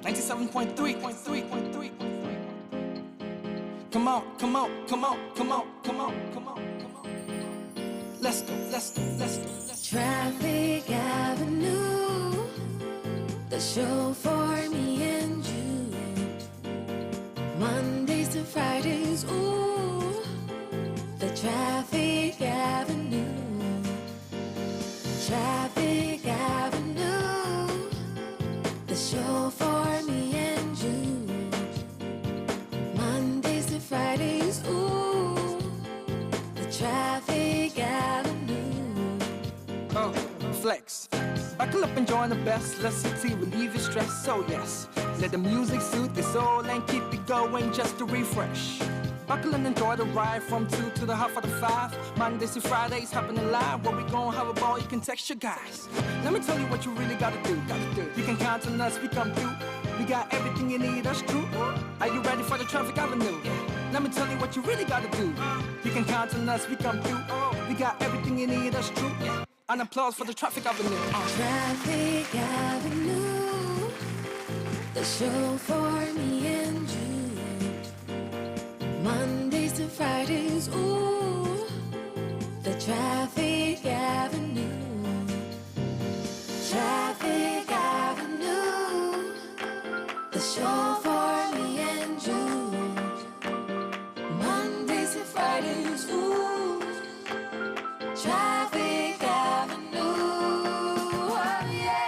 97.3. Come on. Let's go. Traffic Avenue, the show for me and you. Mondays to Fridays, ooh, the Traffic Avenue. Traffic Avenue, the show for me and you. Mondays to Fridays, ooh, the Traffic Avenue. Flex. Buckle up and join the best. Let's see, relieve your stress. So yes, let the music soothe your soul and keep you going just to refresh. Buckle and enjoy the ride from 2 to the half of the 5. Mondays to Fridays happening live. Where we gon' have a ball, you can text your guys. Let me tell you what you really gotta do. You can count on us, we come through. We got everything you need, that's true. Are you ready for the Traffic Avenue? Let me tell you what you really gotta do. You can count on us, we come through. We got everything you need, that's true. An applause for the Traffic Avenue. Traffic Avenue, the show for me and you. Mondays to Fridays, ooh, the Traffic Avenue. Traffic Avenue, the show for me and you. Mondays to Fridays, ooh, Traffic Avenue, oh yeah.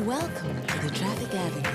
Welcome to the Traffic Avenue.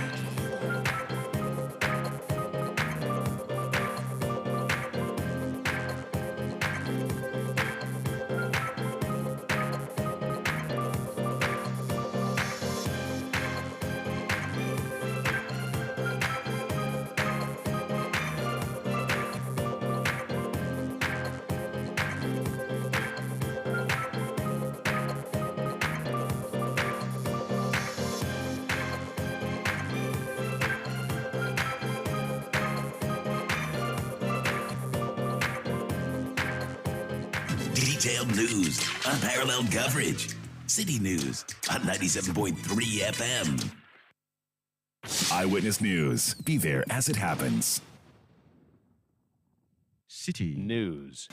Detailed news, unparalleled coverage. City News on 97.3 FM. Eyewitness News. Be there as it happens. City News.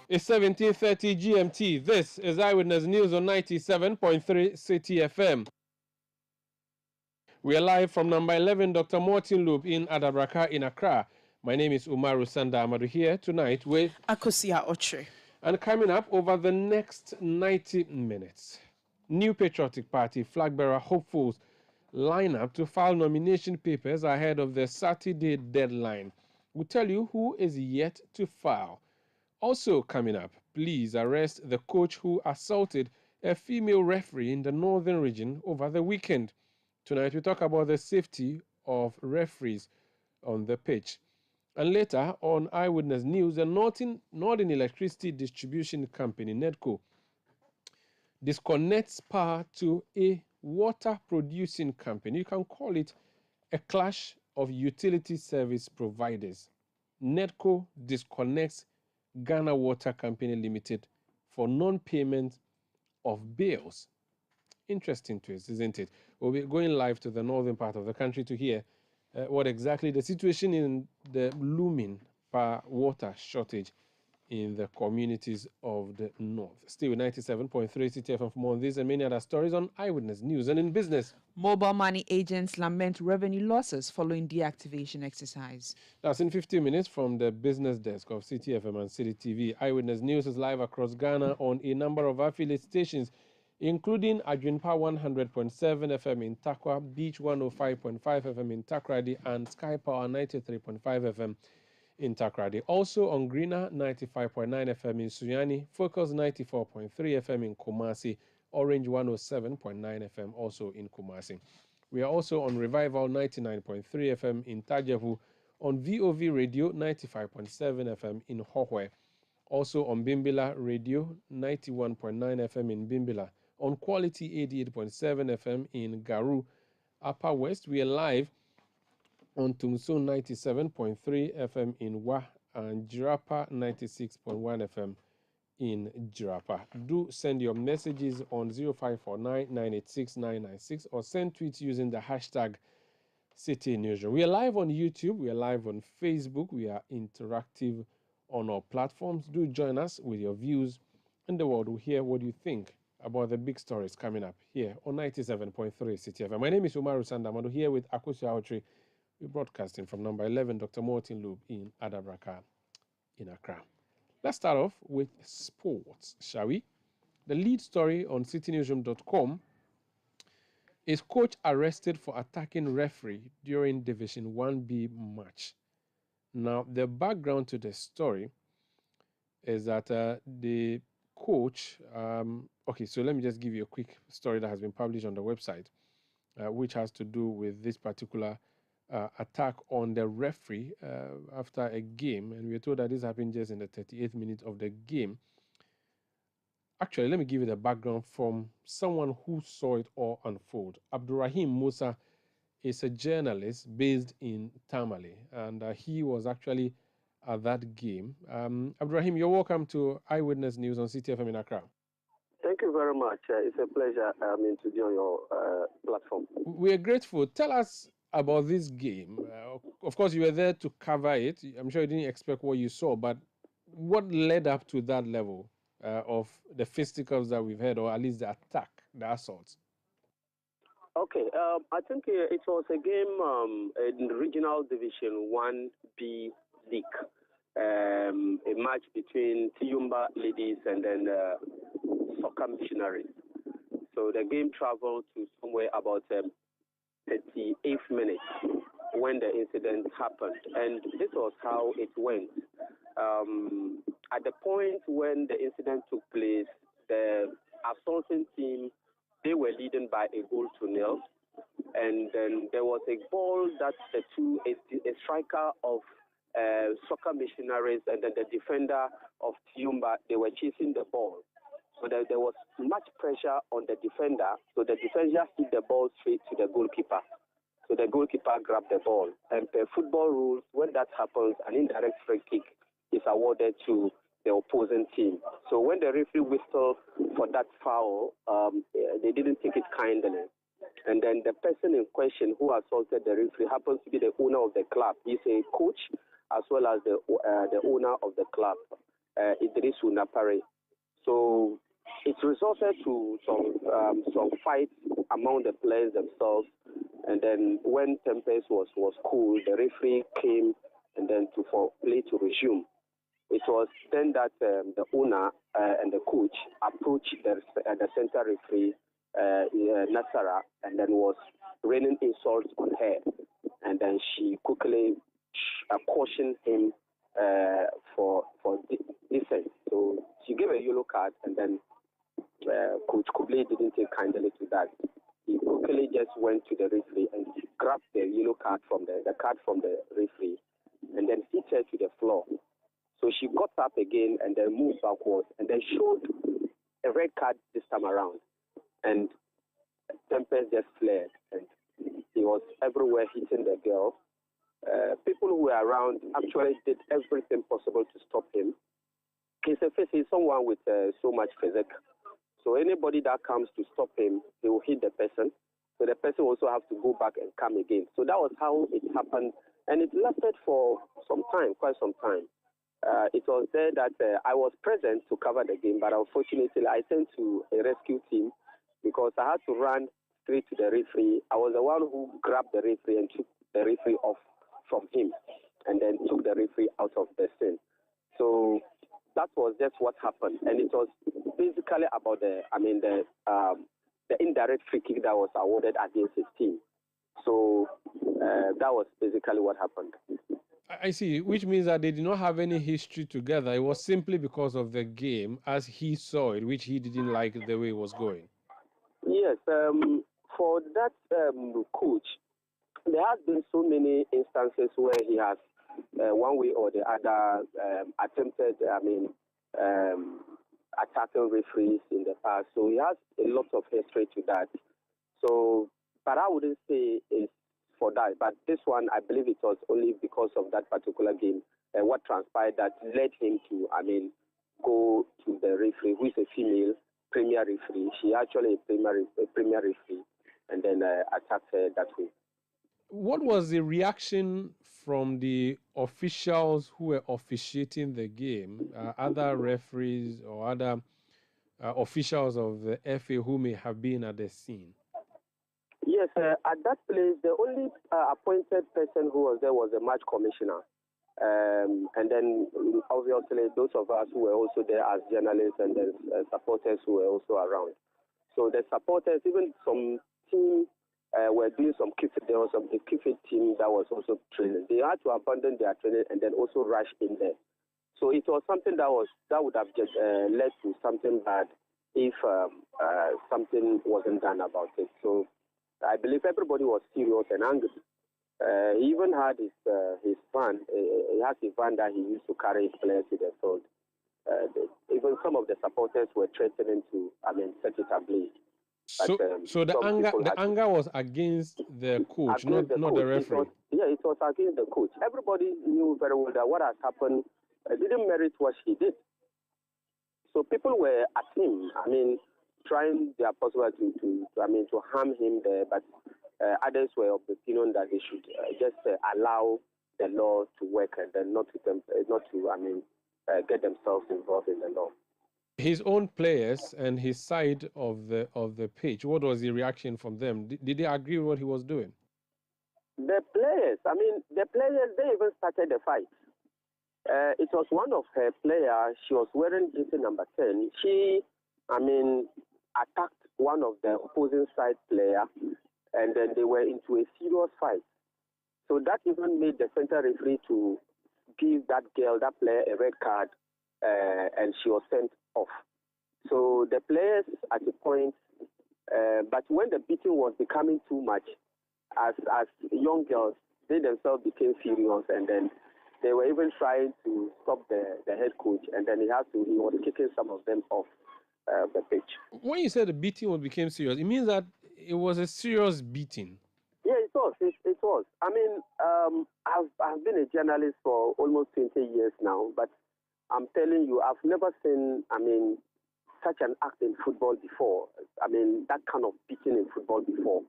It's 17:30 GMT. This is Eyewitness News on 97.3 City FM. We are live from number 11 Dr. Martin Loop in Adabraka in Accra. My name is Umaru Sanda Amadu here tonight with Akosia Oche. And coming up over the next 90 minutes, New Patriotic Party flag bearer hopefuls line up to file nomination papers ahead of the Saturday deadline. We'll tell you who is yet to file. Also coming up, police arrest the coach who assaulted a female referee in the northern region over the weekend. Tonight we talk about the safety of referees on the pitch. And later on Eyewitness News, the Northern Electricity Distribution Company, NEDCO, disconnects power to a water-producing company. You can call it a clash of utility service providers. NEDCO disconnects Ghana Water Company Limited for non-payment of bills. Interesting twist, isn't it? We'll be going live to the northern part of the country to hear what exactly the situation in the looming water shortage in the communities of the north. Still with 97.3 City FM for more on this and many other stories on Eyewitness News. And in business, Mobile money agents lament revenue losses following deactivation exercise. That's in 15 minutes from the business desk of City FM and City TV. Eyewitness News is live across Ghana on a number of affiliate stations, including Adwinpa 100.7 FM in Takwa, Beach 105.5 FM in Takrady, and Sky Power 93.5 FM in Takrady. Also on Greener 95.9 FM in Sunyani, Focus 94.3 FM in Kumasi, Orange 107.9 FM also in Kumasi. We are also on Revival 99.3 FM in Tajavu, on VOV Radio 95.7 FM in Hohwe, also on Bimbila Radio 91.9 FM in Bimbila, on Quality 88.7 FM in Garu. Upper West, we are live on Tungsun 97.3 FM in Wah and Jirapa 96.1 FM in Jirapa. Do send your messages on 0549 986 996 or send tweets using the hashtag City Newsroom. We are live on YouTube, we are live on Facebook, we are interactive on our platforms. Do join us with your views, and the world will hear what you think about the big stories coming up here on 97.3 City FM. My name is Umaru Sandamado here with Akusi Autry. We're broadcasting from number 11 Dr. Martin Loop in Adabraka in Accra. Let's start off with sports, shall we? The lead story on citynewsroom.com is coach arrested for attacking referee during Division 1B match. Now, the background to the story is that the coach, okay, so let me just give you a quick story that has been published on the website, which has to do with this particular attack on the referee after a game. And we are told that this happened just in the 38th minute of the game. Actually, let me give you the background from someone who saw it all unfold. Abdurrahim Musa is a journalist based in Tamale, and he was actually at that game. Abdurrahim, you're welcome to Eyewitness News on CTFM in Accra. Thank you very much. It's a pleasure to join your platform. We are grateful. Tell us about this game. Of course, you were there to cover it. I'm sure you didn't expect what you saw, but what led up to that level of the fisticuffs that we've had, or at least the attack, the assault? Okay, I think it was a game in Regional Division 1B League, a match between Tiyumba Ladies and then Soccer Missionaries. So the game traveled to somewhere about 38th minute when the incident happened, and this was how it went. At the point when the incident took place, the assaulting team, they were leading by a goal to nil, and then there was a ball that a striker of Soccer Missionaries and then the defender of Tiyumba, they were chasing the ball. So there was much pressure on the defender, so the defender hit the ball straight to the goalkeeper. So the goalkeeper grabbed the ball. And per football rules, when that happens, an indirect free kick is awarded to the opposing team. So when the referee whistled for that foul, they didn't take it kindly. And then the person in question who assaulted the referee happens to be the owner of the club. He's a coach as well as the owner of the club, Idrisu Napare. So it resulted to some fights among the players themselves. And then when tempest was cool, the referee came and then for play to resume. It was then that the owner and the coach approached the center referee, Nasara, and then was raining insults on her. And then she quickly cautioned him for dissent. So she gave a yellow card, and then Coach Kuble didn't take kindly to that. He quickly just went to the referee and grabbed the yellow card from the card from the referee, and then hit her to the floor. So she got up again and then moved backwards and then showed a red card this time around. And Tempest just flared, and he was everywhere hitting the girl. People who were around actually did everything possible to stop him. He's someone with so much physique. So anybody that comes to stop him, he will hit the person. So the person also has to go back and come again. So that was how it happened. And it lasted for some time, quite some time. It was there that I was present to cover the game, but unfortunately I sent to a rescue team because I had to run straight to the referee. I was the one who grabbed the referee and took the referee off from him and then took the referee out of the scene. So that was just what happened. And it was basically about the indirect free kick that was awarded against his team. So that was basically what happened. I see, which means that they did not have any history together. It was simply because of the game as he saw it, which he didn't like the way it was going. Yes, for that coach, there has been so many instances where he has, one way or the other, attempted, attacking referees in the past. So he has a lot of history to that. So, but I wouldn't say it's for that. But this one, I believe it was only because of that particular game, what transpired that led him to, go to the referee, who is a female premier referee. She actually a premier referee, and then attacked her that way. What was the reaction from the officials who were officiating the game, other referees or other officials of the FA who may have been at the scene? Yes, at that place, the only appointed person who was there was the match commissioner. And then, obviously, those of us who were also there as journalists and then supporters who were also around. So the supporters, even some team were doing some kiffit. There was some kiffit team that was also training. They had to abandon their training and then also rush in there. So it was something that would have just led to something bad if something wasn't done about it. So I believe everybody was serious and angry. He even had his van. He has a van that he used to carry his players to the field. Even some of the supporters were threatening to, set it ablaze. So the anger was against the coach, not the referee. It was against the coach. Everybody knew very well that what has happened didn't merit what he did. So people were at him. Trying their possible to harm him there, but others were of the opinion that they should just allow the law to work and then not to get themselves involved in the law. His own players and his side of the pitch, what was the reaction from them? Did they agree with what he was doing? The players, they even started the fight. It was one of her players. She was wearing jersey number 10. She, attacked one of the opposing side player, and then they were into a serious fight. So that even made the center referee to give that player, a red card, and she was sent off. So the players at the point, but when the beating was becoming too much, as young girls, they themselves became furious, and then they were even trying to stop the head coach, and then he was kicking some of them off the pitch. When you said the beating became serious, it means that it was a serious beating. Yeah, it was. It was. I've been a journalist for almost 20 years now, but I'm telling you, I've never seen, such an act in football before. That kind of beating in football before.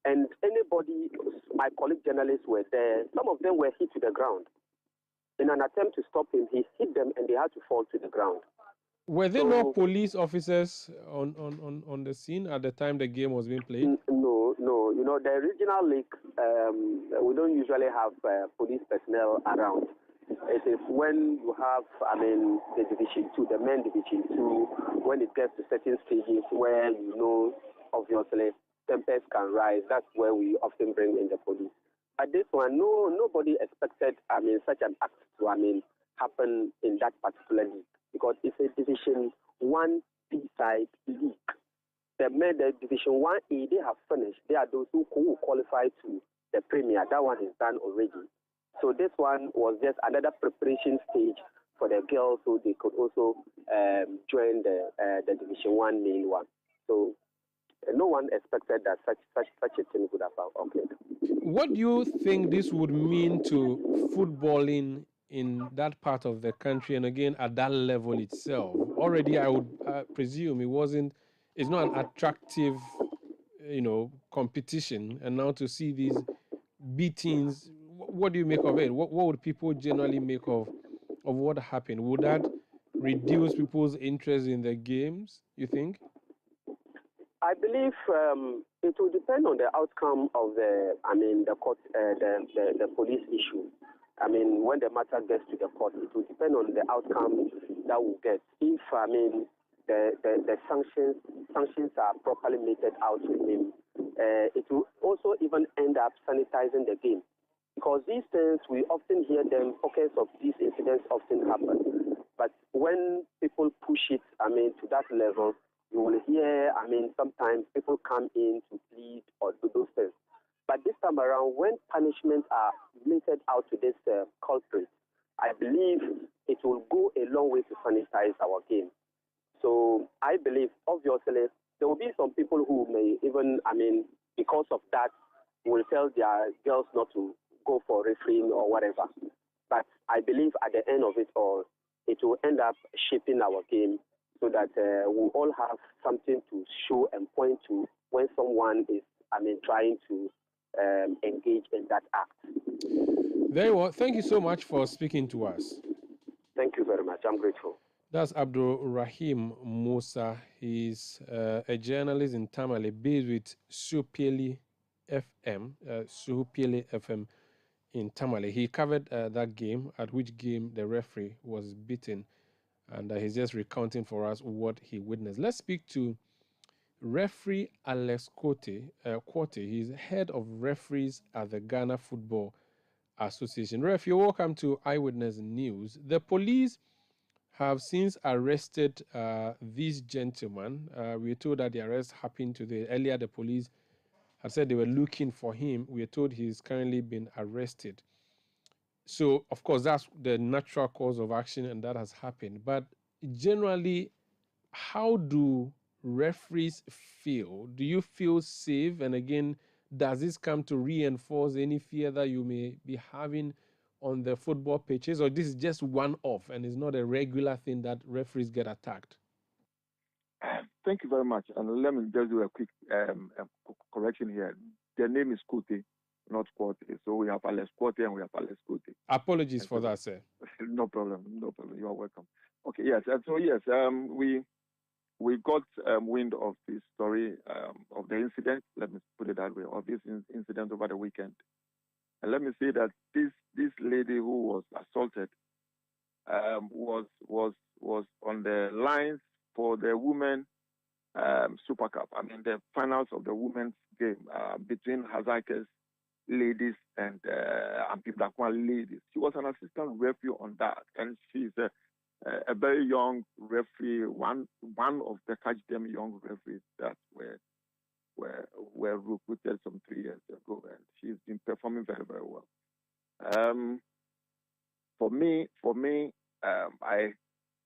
And anybody, my colleague journalists were there. Some of them were hit to the ground. In an attempt to stop him, he hit them and they had to fall to the ground. Were there no police officers on the scene at the time the game was being played? No. The regional league, we don't usually have police personnel around. It is when you have, the Division 2, the men Division 2, when it gets to certain stages where, obviously, tempers can rise. That's where we often bring in the police. But this one, nobody expected, such an act to, happen in that particular league, because it's a Division 1 B-side league. The Division 1A, they have finished. They are those who qualify to the Premier. That one is done already. So this one was just another preparation stage for the girls, so they could also join the Division 1 main one. So no one expected that such a thing would have occurred. What do you think this would mean to footballing in that part of the country, and again at that level itself? Already, I would presume it's not an attractive, competition, and now to see these beatings, what do you make of it? What would people generally make of what happened? Would that reduce people's interest in the games, you think? I believe it will depend on the outcome of the court, the police issue. When the matter gets to the court, it will depend on the outcome that we'll get. If the sanctions are properly meted out to him, it will also even end up sanitizing the game. Because these things, we often hear them, pockets of these incidents often happen. But when people push it, to that level, you will hear, sometimes people come in to plead or do those things. But this time around, when punishments are meted out to this culprit, I believe it will go a long way to sanitize our game. So I believe, obviously, there will be some people who may even, because of that, will tell their girls not to go for refereeing or whatever. But I believe at the end of it all, it will end up shaping our game so that we all have something to show and point to when someone is, trying to engage in that act. Very well. Thank you so much for speaking to us. Thank you very much. I'm grateful. That's Abdul Rahim Musa. He's a journalist in Tamale based with Supieli FM in Tamale. He covered that game, at which game the referee was beaten, and he's just recounting for us what he witnessed. Let's speak to referee Alex Quote. He's head of referees at the Ghana Football Association. Ref, you're welcome to Eyewitness News. The police have since arrested this gentleman. We were told that the arrest happened today. Earlier, the police had said they were looking for him. We are told he's currently been arrested. So, of course, that's the natural course of action, and that has happened. But generally, how do referees feel? Do you feel safe? And again, does this come to reinforce any fear that you may be having on the football pitches, or this is just one-off and it's not a regular thing that referees get attacked? Thank you very much. And let me just do a quick correction here. Their name is Kuti, not Quote. So we have Alex Quote and we have Alex Kuti. Apologies for that, sir. No problem. No problem. You are welcome. Okay, yes. And so, yes, we got wind of this story of the incident, let me put it that way, of this incident over the weekend. And let me say that this lady who was assaulted was on the lines for the women Super Cup. The finals of the women's game between Hazakes ladies and Ampibdakwa ladies. She was an assistant referee on that, and she's a very young referee, one of the catch them young referees that were recruited some 3 years ago, and she's been performing very, very well. For me,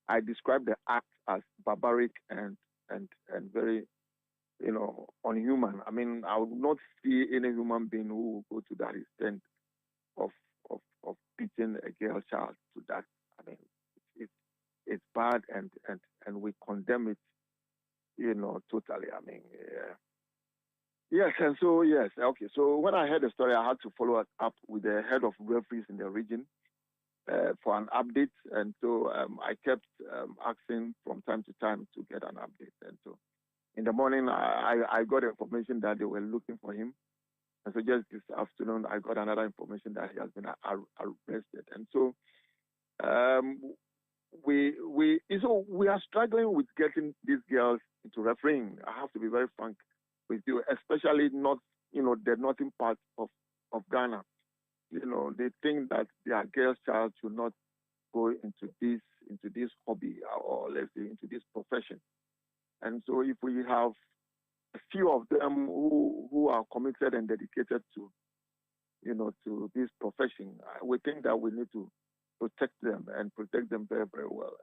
I describe the act as barbaric and very, unhuman. I would not see any human being who would go to that extent of beating a girl child to that. It's bad, and we condemn it, totally. Yes, and so, yes, okay. So when I heard the story, I had to follow it up with the head of referees in the region for an update. And so I kept asking from time to time to get an update. And so in the morning, I got information that they were looking for him. And so just this afternoon, I got another information that he has been arrested. And so we are struggling with getting these girls into refereeing. I have to be very frank with you, especially not, the northern part of Ghana. They think that their girl's child should not go into this hobby, or let's say into this profession. And so if we have a few of them who are committed and dedicated to this profession, we think that we need to protect them very, very well.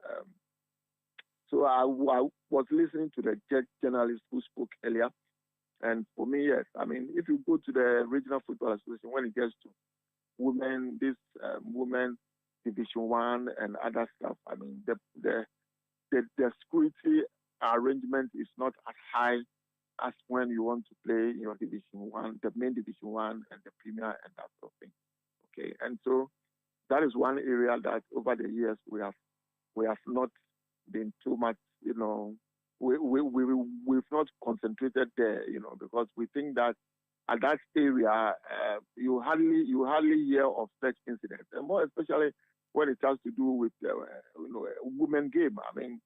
So I was listening to the journalist who spoke earlier, and for me, yes, if you go to the Regional Football Association, when it gets to women, women Division 1 and other stuff, the security arrangement is not as high as when you want to play your Division 1, the main Division 1 and the Premier and that sort of thing. Okay, and so that is one area that over the years we have not been too much, we've not concentrated there, because we think that at that area you hardly hear of such incidents, and more especially when it has to do with women game.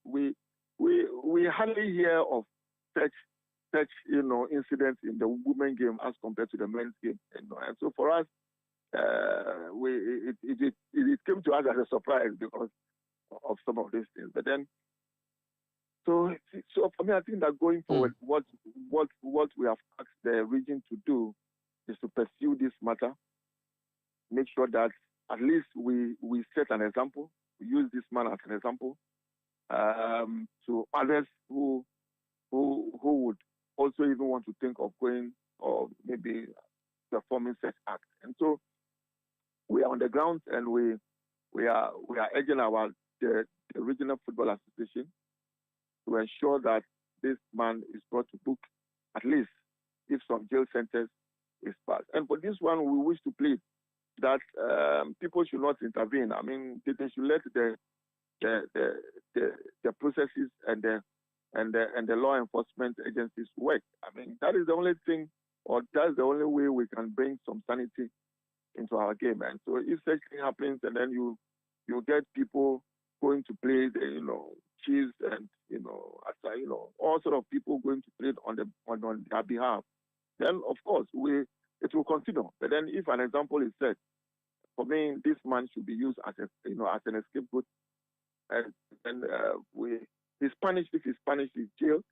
We hardly hear of such incidents in the women game as compared to the men's game, and so for us, it came to us as a surprise because of some of these things. But then, so for me, I think that going forward, what we have asked the region to do is to pursue this matter, make sure that at least we set an example, we use this man as an example to others who would also even want to think of going or maybe performing such acts. And so we are on the ground and we are urging the Regional Football Association to ensure that this man is brought to book, at least if some jail sentence is passed. And for this one, we wish to plead that people should not intervene. I mean, they should let the processes and the law enforcement agencies work. I mean, that is the only thing, or that's the only way we can bring some sanity into our game. And so, if such thing happens, and then you get people going to play the chiefs and all sort of people going to play on their behalf, then of course it will continue. But then, if an example is set, for me, this man should be used as an scapegoat, and he's punished. If he's punished, he's jailed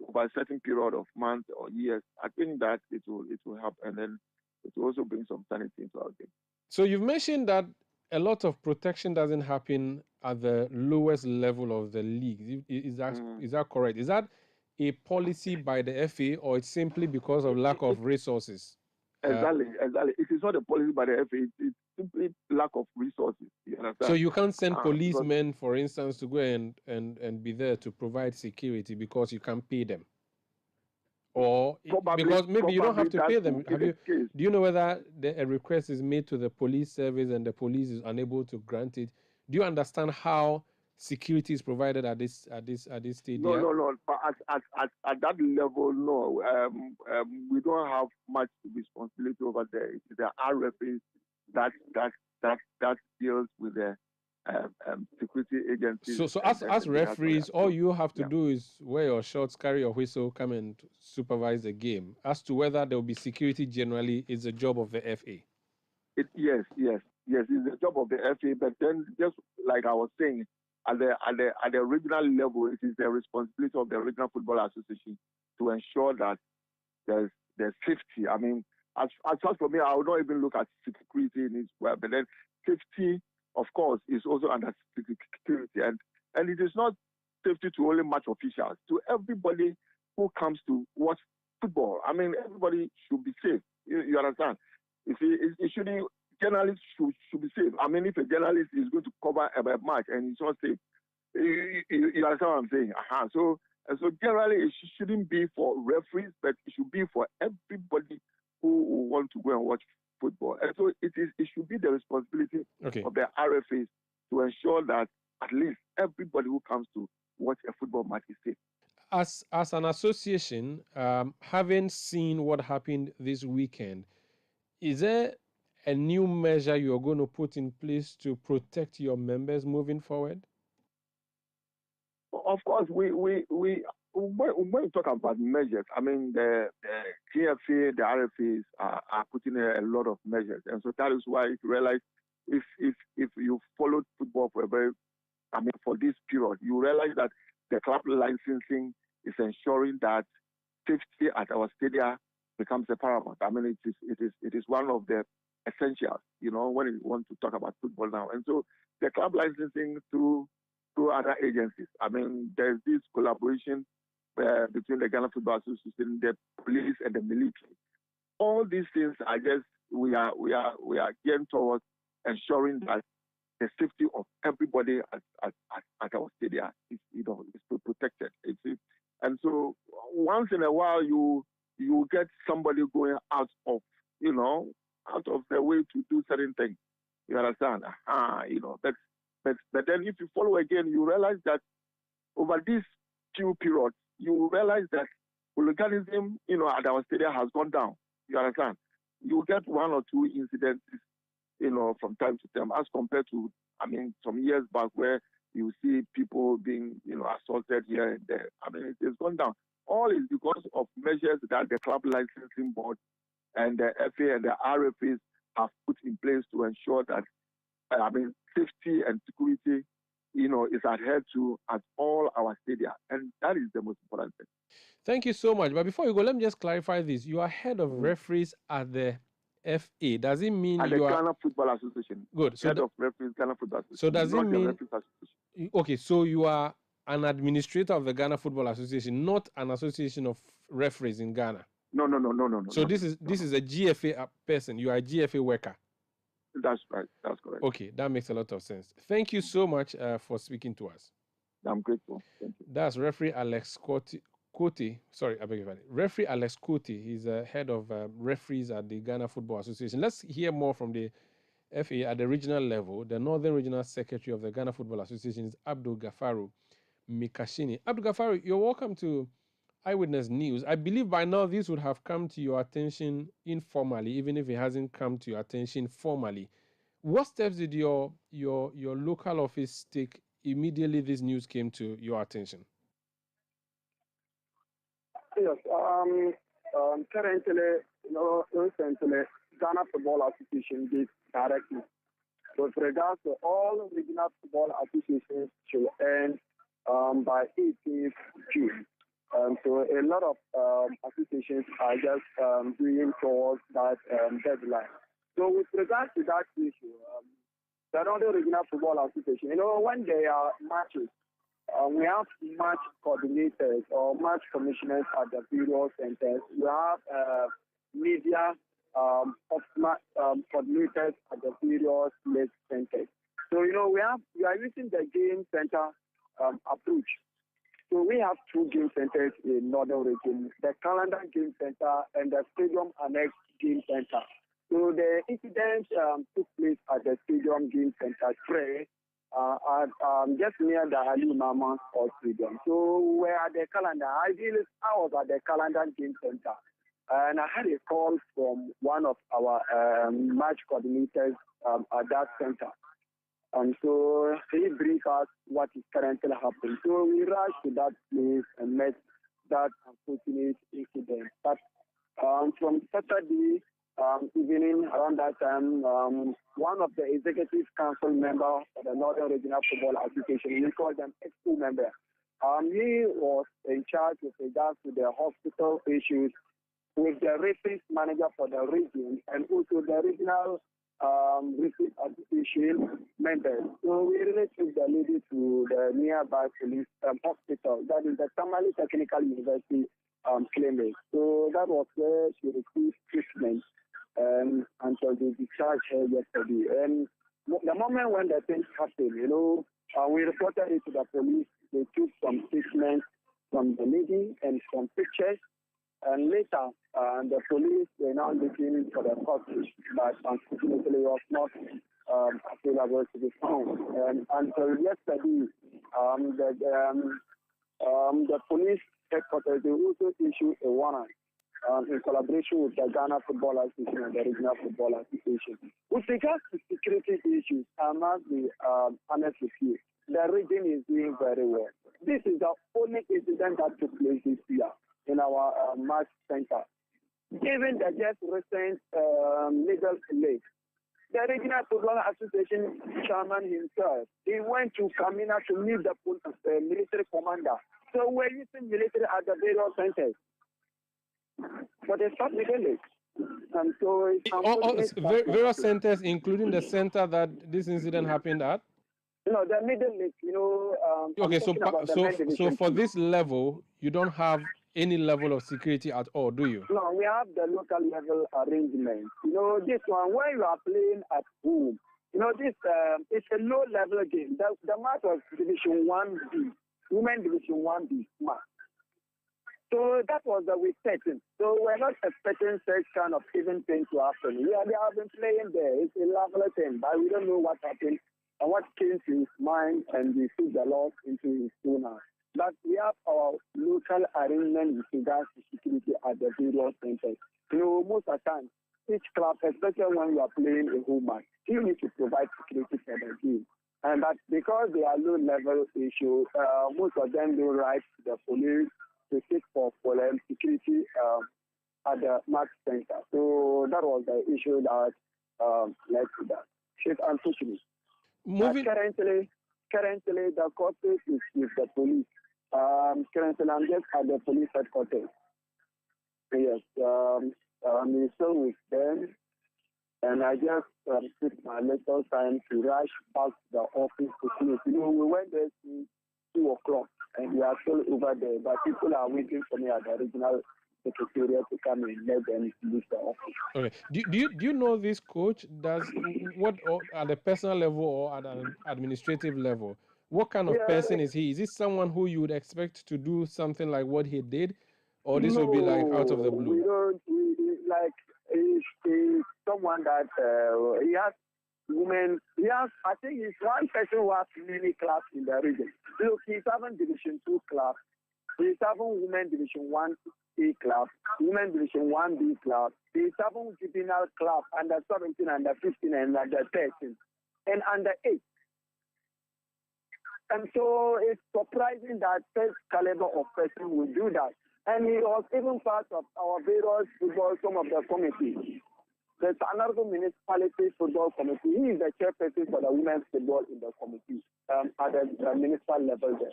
over a certain period of months or years. I think that it will help, and then it will also bring some sanity into our game. So you've mentioned that a lot of protection doesn't happen at the lowest level of the league. Is that correct? Is that a policy by the FA, or it's simply because of lack of resources? Exactly. It is not a policy by the FA. It's simply lack of resources. You understand? So you can't send policemen, for instance, to go and be there to provide security because you can't pay them. Or because maybe you don't have to pay them. Do you know whether a request is made to the police service and the police is unable to grant it? Do you understand how security is provided at this stadium? No. At that level, no. We don't have much responsibility over there. It's the RFA that deals with the security agencies. So as referees, all you have to do is wear your shorts, carry your whistle, come and supervise the game. As to whether there will be security generally is the job of the FA. Yes. It's the job of the FA. But then, just like I was saying, at the regional level, it is the responsibility of the Regional Football Association to ensure that there's safety. I mean, as for me, I would not even look at security in its way, but then safety, of course, is also under security, and it is not safety to only match officials, to everybody who comes to watch football. I mean, everybody should be safe. You understand? You see, it shouldn't. Journalists should be safe. I mean, if a journalist is going to cover a match and it's not safe, you understand what I'm saying? So generally, it shouldn't be for referees, but it should be for everybody who want to go and watch football. And so it should be the responsibility of the RFAs to ensure that at least everybody who comes to watch a football match is safe. As an association, having seen what happened this weekend, is there a new measure you're going to put in place to protect your members moving forward? Of course, when we talk about measures, I mean, the GFA, the RFAs are putting a lot of measures. And so that is why you realize if you followed football for this period, you realize that the club licensing is ensuring that safety at our stadia becomes a paramount. I mean, it is one of the essentials, when you want to talk about football now. And so the club licensing through other agencies. I mean, there's this collaboration between the Ghana Football Association, the police, and the military. All these things are just we are gearing towards ensuring that the safety of everybody at our stadium is protected. And so once in a while you get somebody going out of the way to do certain things. You understand? But then if you follow again, you realize that over these few periods, you realize that hooliganism, at our stadium has gone down. You understand? You get one or two incidents, from time to time, as compared to, some years back where you see people being, assaulted here and there. I mean, it's gone down. All is because of measures that the club licensing board and the FA and the RFAs have put in place to ensure that, safety and security, is adhered to at all our stadia. And that is the most important thing. Thank you so much. But before you go, let me just clarify this. You are head of referees at the FA. Does it mean At the you are Ghana Football Association. good? So Head of referees, Ghana Football Association. so does it not the mean Referees Association. okay? So you are an administrator of the Ghana Football Association, not an association of referees in Ghana. No. So this is a GFA person. You are a GFA worker. That's right. That's correct. Okay, that makes a lot of sense. Thank you so much for speaking to us. I'm grateful. Thank you. That's Referee Alex Cote. Sorry, I beg your pardon. Referee Alex Cote. He's the head of referees at the Ghana Football Association. Let's hear more from the FA at the regional level. The Northern Regional Secretary of the Ghana Football Association is Abdul Gafaru Mikashini. Abdul Gafaru, you're welcome to Eyewitness News. I believe by now this would have come to your attention informally, even if it hasn't come to your attention formally. What steps did your local office take immediately this news came to your attention? Yes. Currently, recently, Ghana Football Association did directly with regards to all regional football associations should end by 18th June. So a lot of associations are just doing towards that deadline. So with regards to that issue, the Northern Regional Football Association, when there are matches, we have match coordinators or match commissioners at the various centers. We have media coordinators at the various league centers. So we are using the game center approach. So we have two game centers in Northern Region, the Calendar Game Center and the Stadium Annex Game Center. So the incident took place at the Stadium Game Center 3 just near the Ali Mama Sports Stadium. So we're at the Calendar. I was at the Calendar Game Center, and I had a call from one of our match coordinators at that center. And so he briefed us what is currently happening. So we rushed to that place and met that unfortunate incident. But from Saturday evening around that time, one of the executive council members of the Northern Regional Football Association, we call them Exco member, he was in charge with regards to the hospital issues with the reference manager for the region and also the regional reference association members. So we really took the lady to the nearby police hospital, that is the Tamale Technical University clinic. So that was where she received treatment until they discharged her yesterday. And the moment when the things happened, we reported it to the police. They took some statements from the lady and some pictures. And later, the police were now looking for the corpse, but unfortunately it was not available to be found. And until yesterday, the police headquarters, they also issued a warrant in collaboration with the Ghana Football Association and the Regional Football Association. With regards to security issues, I must be honest with you, the region is doing very well. This is the only incident that took place this year in our match center. Given the just recent legal delay, the Regional Football Association chairman himself, he went to Kamina to meet the military commander. So we're using military at the various centers. But it's not legal. And so it's various centers, including the center that this incident happened at? The middle lake, okay, so for this level, you don't have any level of security at all, do you? No, we have the local level arrangement. This one, when you are playing at home, this it's a low level game. The match was Division 1B, Women Division 1B match. So that was the week 13. So we're not expecting such kind of even thing to happen. They have been playing there. It's a lovely thing, but we don't know what happened and what came to his mind, and we took the loss into his own hands. But we have our local arrangement with regards to security at the various centers. Most of the time, each club, especially when you are playing a home match, you need to provide security for the game. And that because they are low-level issues, most of them do write to the police to seek for security at the match center. So that was the issue that led to that. It's unfortunate. Moving. Currently, the court case is with the police. Currently, I'm just at the police headquarters. Yes, I'm still with them, and I just took my little time to rush back to the office to close. You know, we went there since 2 o'clock, and we are still over there, but people are waiting for me at the regional secretariat to come and let them leave the office. Okay. Do you know this coach? At a personal level or at an administrative level? What kind of person is he? Is he someone who you would expect to do something like what he did, or this will be like out of the blue? We don't. He's someone that he has women. He has. I think he's one person who has many clubs in the region. Look, he's having Division 2 clubs. He's having Women Division 1A club, Women Division 1B club. He's having juvenile club under 17, under 15, and under 13, and under 8. And so it's surprising that such caliber of person will do that. And he was even part of our various football, some of the committees. There's another municipality football committee. He is the chairperson for the women's football in the committee at the municipal level there.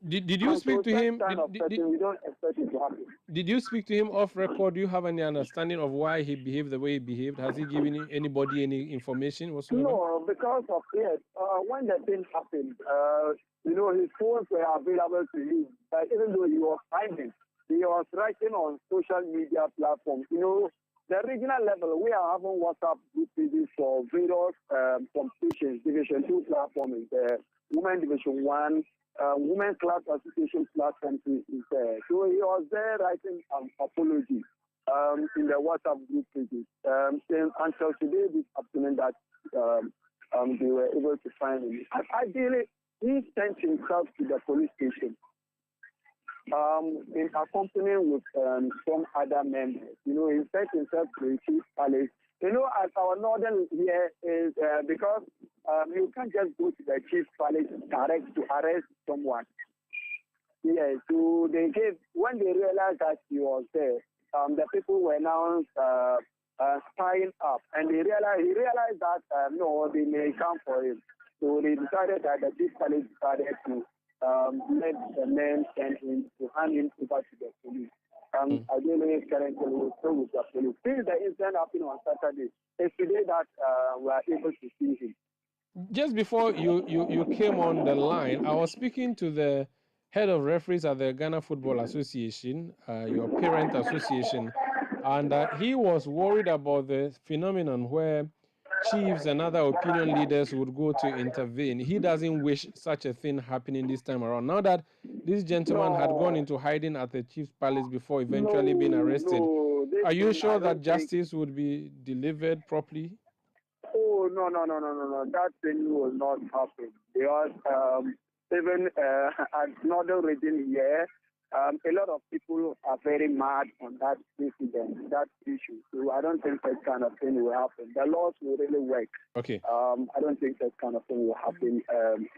Did you speak to him? We don't expect it to happen. Did you speak to him off record? Do you have any understanding of why he behaved the way he behaved? Has he given anybody any information whatsoever? No, because of it. When the thing happened, his phones were available to him. Even though he was hiding, he was writing on social media platforms. You know, the regional level, we are having WhatsApp group pages for various competitions. Division 2 platform is there. Women Division 1. Women's Class Association platform is there. So he was there writing apology in the WhatsApp group pages. Until today, this afternoon, that they were able to find him. Ideally, he sent himself to the police station in accompanying with some other members. You know, he sent himself to the Chief Palace. You know, as our northern here is because you can't just go to the Chief Palace direct to arrest someone. Yeah, so when they realized that he was there, the people were now tying up, and he realized that no, they may come for him. So they decided that the Chief Palace decided to let the men send him to hand him over to the police. I don't know if currently we're still with the police. Since the incident happened on Saturday, it's today that we are able to see him. Just before you came on the line, I was speaking to the head of referees at the Ghana Football Association, your parent association, and he was worried about the phenomenon where chiefs and other opinion leaders would go to intervene. He doesn't wish such a thing happening this time around. Now that this gentleman had gone into hiding at the chief's palace before eventually being arrested, are you sure that justice would be delivered properly? Oh, no. That thing will not happen. Because even at Northern region here, a lot of people are very mad on that incident, that issue. So I don't think that kind of thing will happen. The laws will really work. Okay. I don't think that kind of thing will happen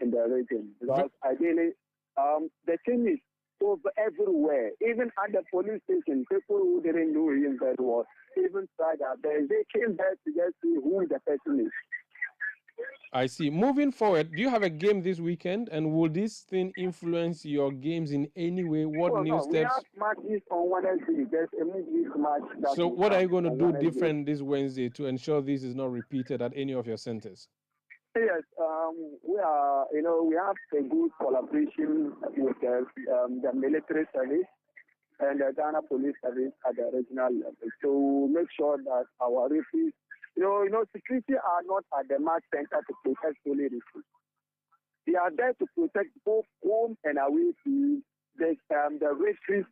in the region. Because ideally, the thing is over everywhere. Even at the police station, people who didn't know him very well, even tried out there. They came there to just see who the person is. I see. Moving forward, do you have a game this weekend, and will this thing influence your games in any way? What new steps? We have matches on Wednesday. There's a midweek match. So what are you going to do different this Wednesday to ensure this is not repeated at any of your centers? Yes, we are. We have a good collaboration with the military service and the Ghana Police Service at the regional level to make sure that our referees. Security are not at the match center to protect only referees. They are there to protect both home and away teams, the referees,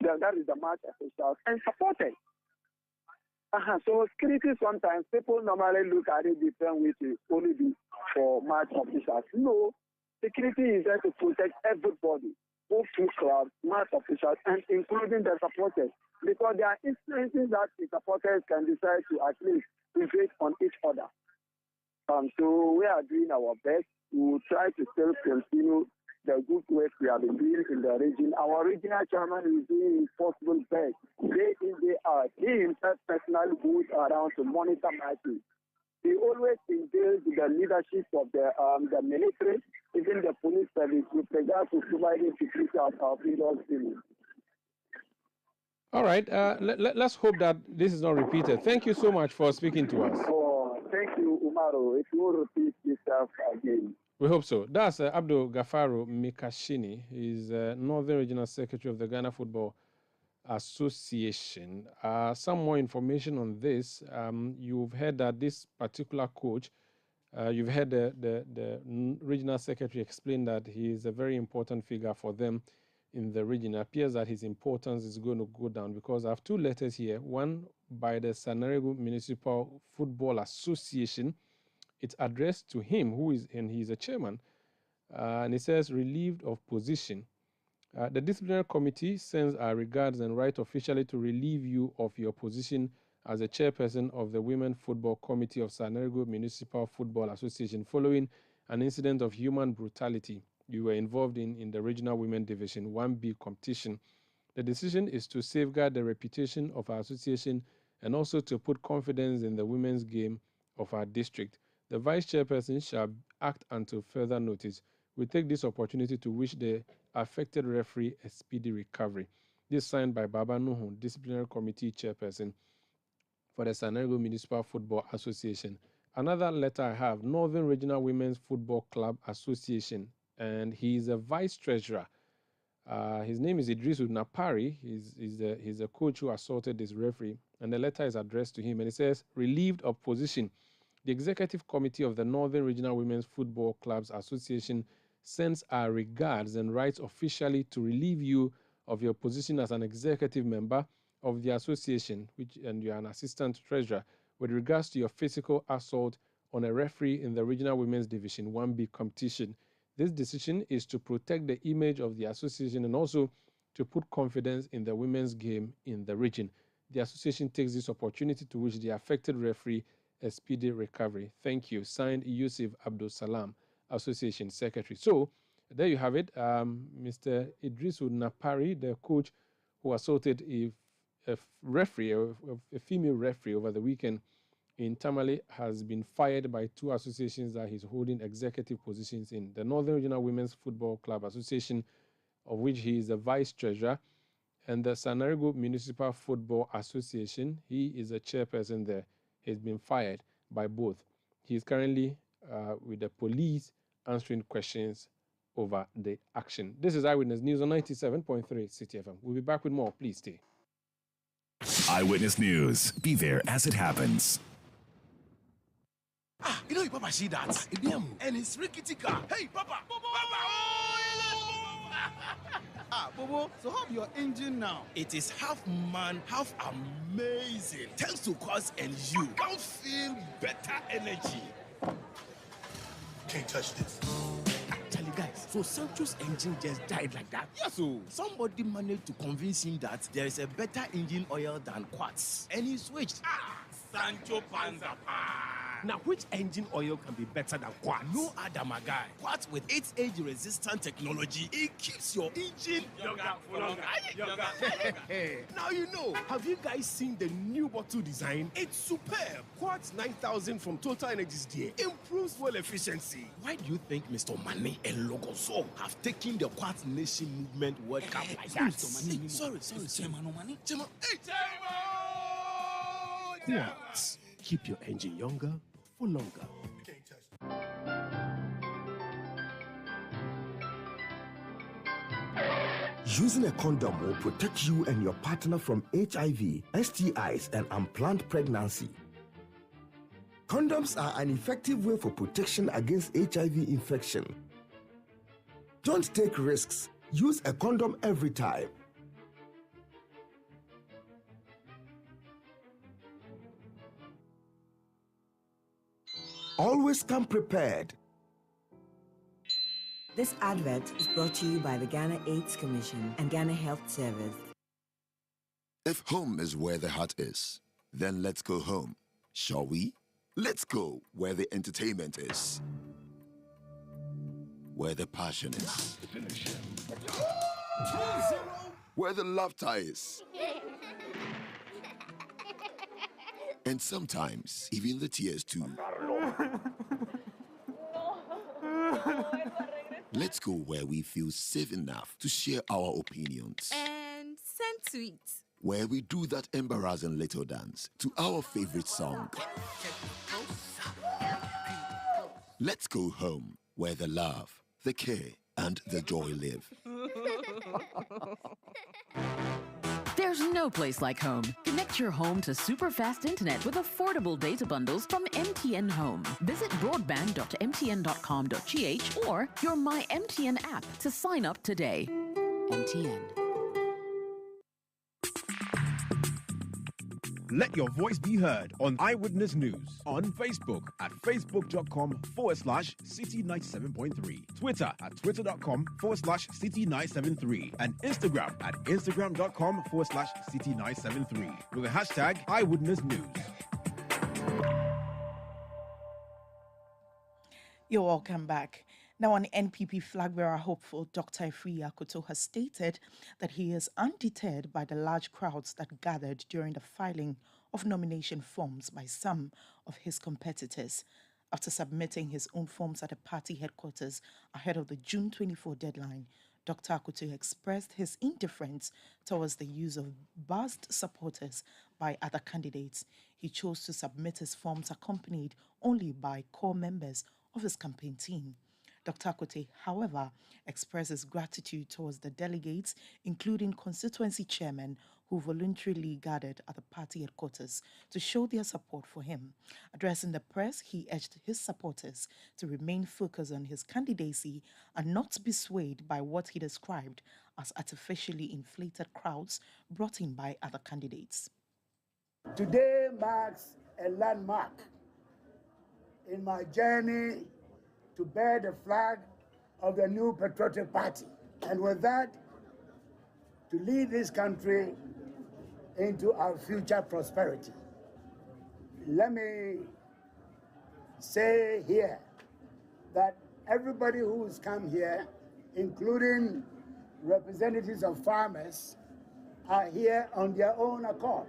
that is the match officials, and supporters. So security, sometimes people normally look at it different ways to only be for match officials. No, security is there to protect everybody, both two clubs, match officials, and including the supporters. Because there are instances that the supporters can decide to at least invade on each other. So we are doing our best. We will try to still continue the good work we have been doing in the region. Our regional chairman is doing his possible best. Day in, day out. He himself personally goes around to monitor matches He always engaged the leadership of the military, even the police service, with regard to providing security at our previous village. All right. Let's hope that this is not repeated. Thank you so much for speaking to us. Oh, thank you, Umaru. It will repeat itself again. We hope so. That's Abdul Gafaru Mikashini. He's Northern Regional Secretary of the Ghana Football Association. Some more information on this. You've heard that this particular coach, you've heard the regional secretary explain that he is a very important figure for them in the region. It appears that his importance is going to go down because I have two letters here. One by the Sanarego Municipal Football Association. It's addressed to him, and he's a chairman. And it says, relieved of position. The disciplinary committee sends our regards and write officially to relieve you of your position as the chairperson of the Women Football Committee of Sanarego Municipal Football Association following an incident of human brutality you were involved in the Regional Women Division 1B competition. The decision is to safeguard the reputation of our association and also to put confidence in the women's game of our district. The vice chairperson shall act until further notice. We take this opportunity to wish the affected referee a speedy recovery. This signed by Baba Nuhu, Disciplinary Committee Chairperson for the Sanarego Municipal Football Association. Another letter I have, Northern Regional Women's Football Club Association, and he is a vice treasurer. His name is Idrisu Napari. He's a coach who assaulted this referee, and the letter is addressed to him, and it says, relieved of position. The Executive Committee of the Northern Regional Women's Football Clubs Association sends our regards and writes officially to relieve you of your position as an executive member of the association, and you are an assistant treasurer, with regards to your physical assault on a referee in the Regional Women's Division 1B competition. This decision is to protect the image of the association and also to put confidence in the women's game in the region. The association takes this opportunity to wish the affected referee a speedy recovery. Thank you. Signed, Yusuf Abdul Salam, Association Secretary. So there you have it. Mr. Idrisu Napari, the coach who assaulted a referee, a female referee over the weekend in Tamale, has been fired by two associations that he's holding executive positions in. The Northern Regional Women's Football Club Association, of which he is the vice treasurer, and the Sanarego Municipal Football Association, he is a chairperson there. He's been fired by both. He is currently with the police answering questions over the action. This is Eyewitness News on 97.3 City FM. We'll be back with more. Please stay. Eyewitness News. Be there as it happens. You know your papa see that? And it's rickety car. Hey, papa! Bobo, so how's your engine now? It is half man, half amazing. Thanks to Cause and you. Can't feel better energy. Can't touch this. Actually, guys, so Sancho's engine just died like that. Yes, so somebody managed to convince him that there is a better engine oil than Quartz, and he switched. Sancho Panza. Now, which engine oil can be better than Quartz? No other, my guy. Quartz with its age-resistant technology, it keeps your engine younger for longer. Now you know. Have you guys seen the new bottle design? It's superb. Quartz 9000 from Total Energies there improves fuel efficiency. Why do you think Mr. Mane and Logoso have taken the Quartz Nation movement World Cup like that? Sorry. Quartz. Keep your engine younger for longer. Using a condom will protect you and your partner from HIV, STIs, and unplanned pregnancy. Condoms are an effective way for protection against HIV infection. Don't take risks. Use a condom every time. Always come prepared. This advert is brought to you by the Ghana AIDS Commission and Ghana Health Service. If home is where the heart is, then let's go home, shall we? Let's go where the entertainment is, where the passion is, where the laughter is. and sometimes even the tears too. Let's go where we feel safe enough to share our opinions. And send tweets. Where we do that embarrassing little dance to our favorite song. Let's go home where the love, the care, and the joy live. There's no place like home. Connect your home to super fast internet with affordable data bundles from MTN Home. Visit broadband.mtn.com.gh or your My MTN app to sign up today. MTN. Let your voice be heard on Eyewitness News on Facebook at facebook.com/City97.3, Twitter at twitter.com/City973, and Instagram at instagram.com/City973 with the hashtag Eyewitness News. You're welcome back. Now, an NPP flag bearer hopeful, Dr. Efriye Akoto, has stated that he is undeterred by the large crowds that gathered during the filing of nomination forms by some of his competitors. After submitting his own forms at the party headquarters ahead of the June 24 deadline, Dr. Akoto expressed his indifference towards the use of buzzed supporters by other candidates. He chose to submit his forms accompanied only by core members of his campaign team. Dr. Akoto, however, expresses gratitude towards the delegates, including constituency chairmen who voluntarily gathered at the party headquarters to show their support for him. Addressing the press, he urged his supporters to remain focused on his candidacy and not be swayed by what he described as artificially inflated crowds brought in by other candidates. Today marks a landmark in my journey to bear the flag of the new patriotic party, and with that, to lead this country into our future prosperity. Let me say here that everybody who's come here, including representatives of farmers, are here on their own accord.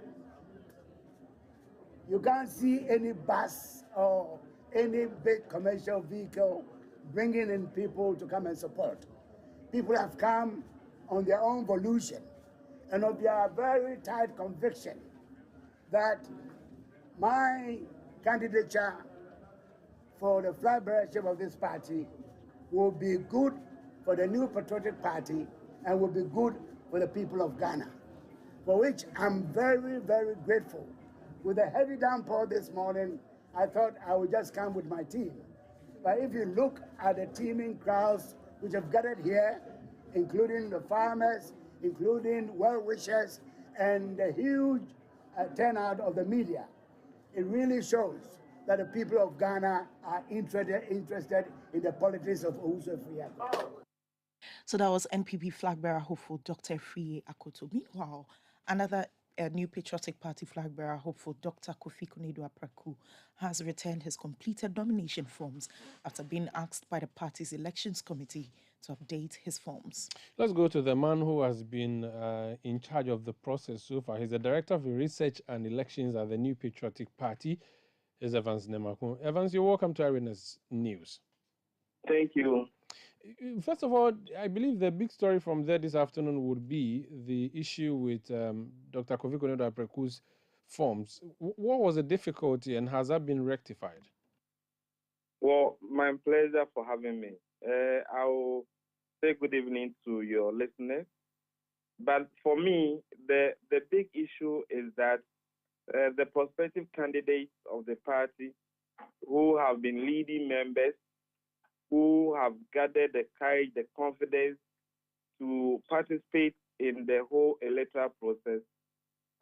You can't see any bus or any big commercial vehicle bringing in people to come and support. People have come on their own volition and of their very tight conviction that my candidature for the flag bearership of this party will be good for the new patriotic party and will be good for the people of Ghana, for which I'm very, very grateful. With a heavy downpour this morning, I thought I would just come with my team. But if you look at the teeming crowds which have gathered here, including the farmers, including well-wishers, and the huge turnout of the media, it really shows that the people of Ghana are interested in the politics of Owusu Efriye. So that was NPP flag bearer hopeful Dr. Efriye Akoto. Meanwhile, another New Patriotic Party flag bearer hopeful Dr. Kofi Konadu-Apraku has returned his completed nomination forms after being asked by the party's elections committee to update his forms. Let's go to the man who has been in charge of the process so far. He's the Director of Research and Elections at the New Patriotic Party. Is Evans Nemaku. Evans, you're welcome to Eyewitness News. Thank you. First of all, I believe the big story from there this afternoon would be the issue with Dr. Kofi Konadu-Apraku's forms. What was the difficulty and has that been rectified? Well, my pleasure for having me. I will say good evening to your listeners. But for me, the big issue is that the prospective candidates of the party who have been leading members, who have gathered the courage, the confidence to participate in the whole electoral process,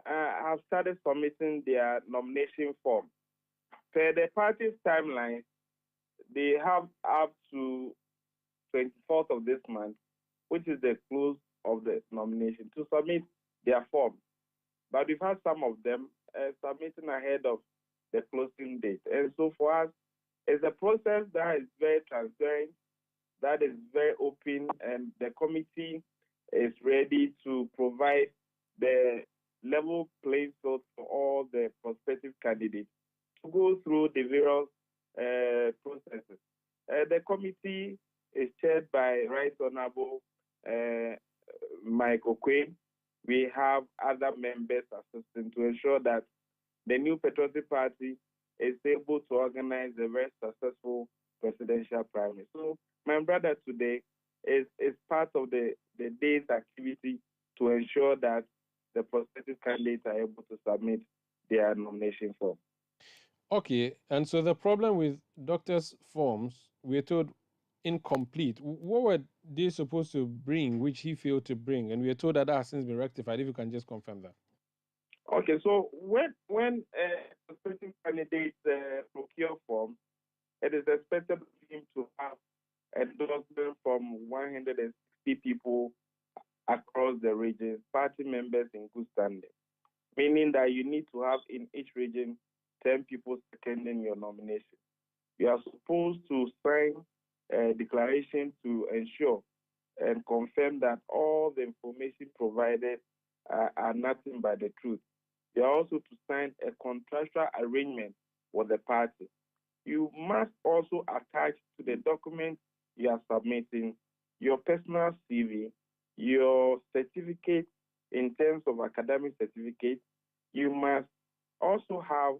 have started submitting their nomination form. Per the party's timeline, they have up to 24th of this month, which is the close of the nomination, to submit their form. But we've had some of them submitting ahead of the closing date. And so for us, it's a process that is very transparent, that is very open, and the committee is ready to provide the level playing field for all the prospective candidates to go through the various processes. The committee is chaired by Right Honorable Mike O'Quinn. We have other members assisting to ensure that the new Patriotic Party is able to organize a very successful presidential primary. So my brother today is part of the day's activity to ensure that the prospective candidates are able to submit their nomination form. Okay, and so the problem with doctors' forms, we're told incomplete. What were they supposed to bring, which he failed to bring? And we are told that has since been rectified. If you can just confirm that. Okay, so when prospective candidates procure forms, it is expected of him to have endorsement from 160 people across the region, party members in good standing, meaning that you need to have in each region 10 people seconding your nomination. You are supposed to sign a declaration to ensure and confirm that all the information provided are nothing but the truth. You are also to sign a contractual arrangement with the party. You must also attach to the document you are submitting your personal CV, your certificate in terms of academic certificate. You must also have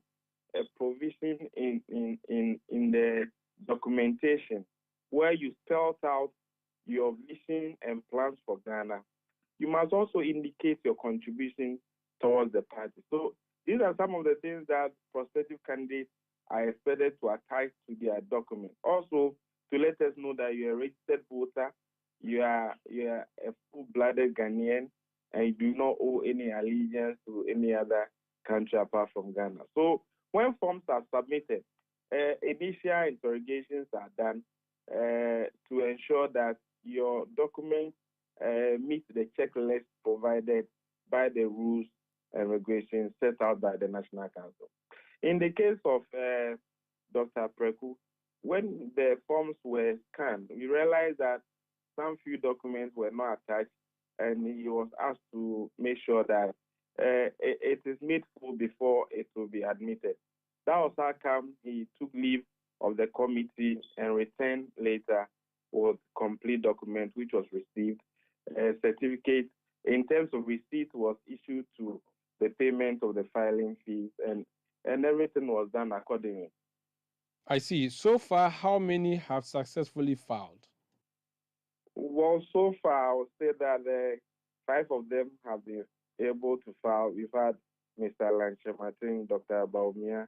a provision in the documentation where you spelled out your vision and plans for Ghana. You must also indicate your contribution towards the party. So these are some of the things that prospective candidates are expected to attach to their document. Also, to let us know that you're a registered voter, you are a full-blooded Ghanaian, and you do not owe any allegiance to any other country apart from Ghana. So when forms are submitted, initial interrogations are done to ensure that your document meets the checklist provided by the rules and regulations set out by the National Council. In the case of Dr. Preku, when the forms were scanned, we realized that some few documents were not attached, and he was asked to make sure that it is made full before it will be admitted. That was how come he took leave of the committee and returned later with complete document which was received. A certificate in terms of receipt was issued to the payment of the filing fees, and everything was done accordingly. I see. So far, how many have successfully filed? Well, so far, I would say that 5 of them have been able to file. We've had Mr. Lanchematin, Dr. Baumia,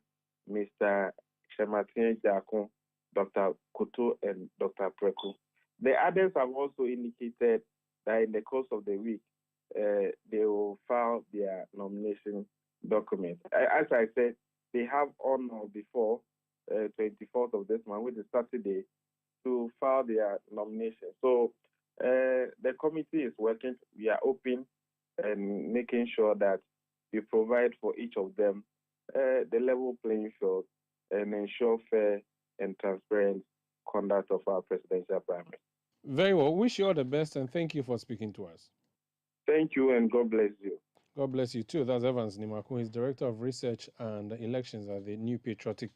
Mr. Chematin Jakun, Dr. Koto, and Dr. Preku. The others have also indicated that in the course of the week, they will file their nomination document. As I said, they have on or before 24th of this month, which is Saturday, to file their nomination. So the committee is working. We are open and making sure that we provide for each of them the level playing field and ensure fair and transparent conduct of our presidential primary. Very well. Wish you all the best, and thank you for speaking to us. Thank you, and God bless you. God bless you too. That's Evans Nimaku. He's Director of Research and Elections at the New Patriotic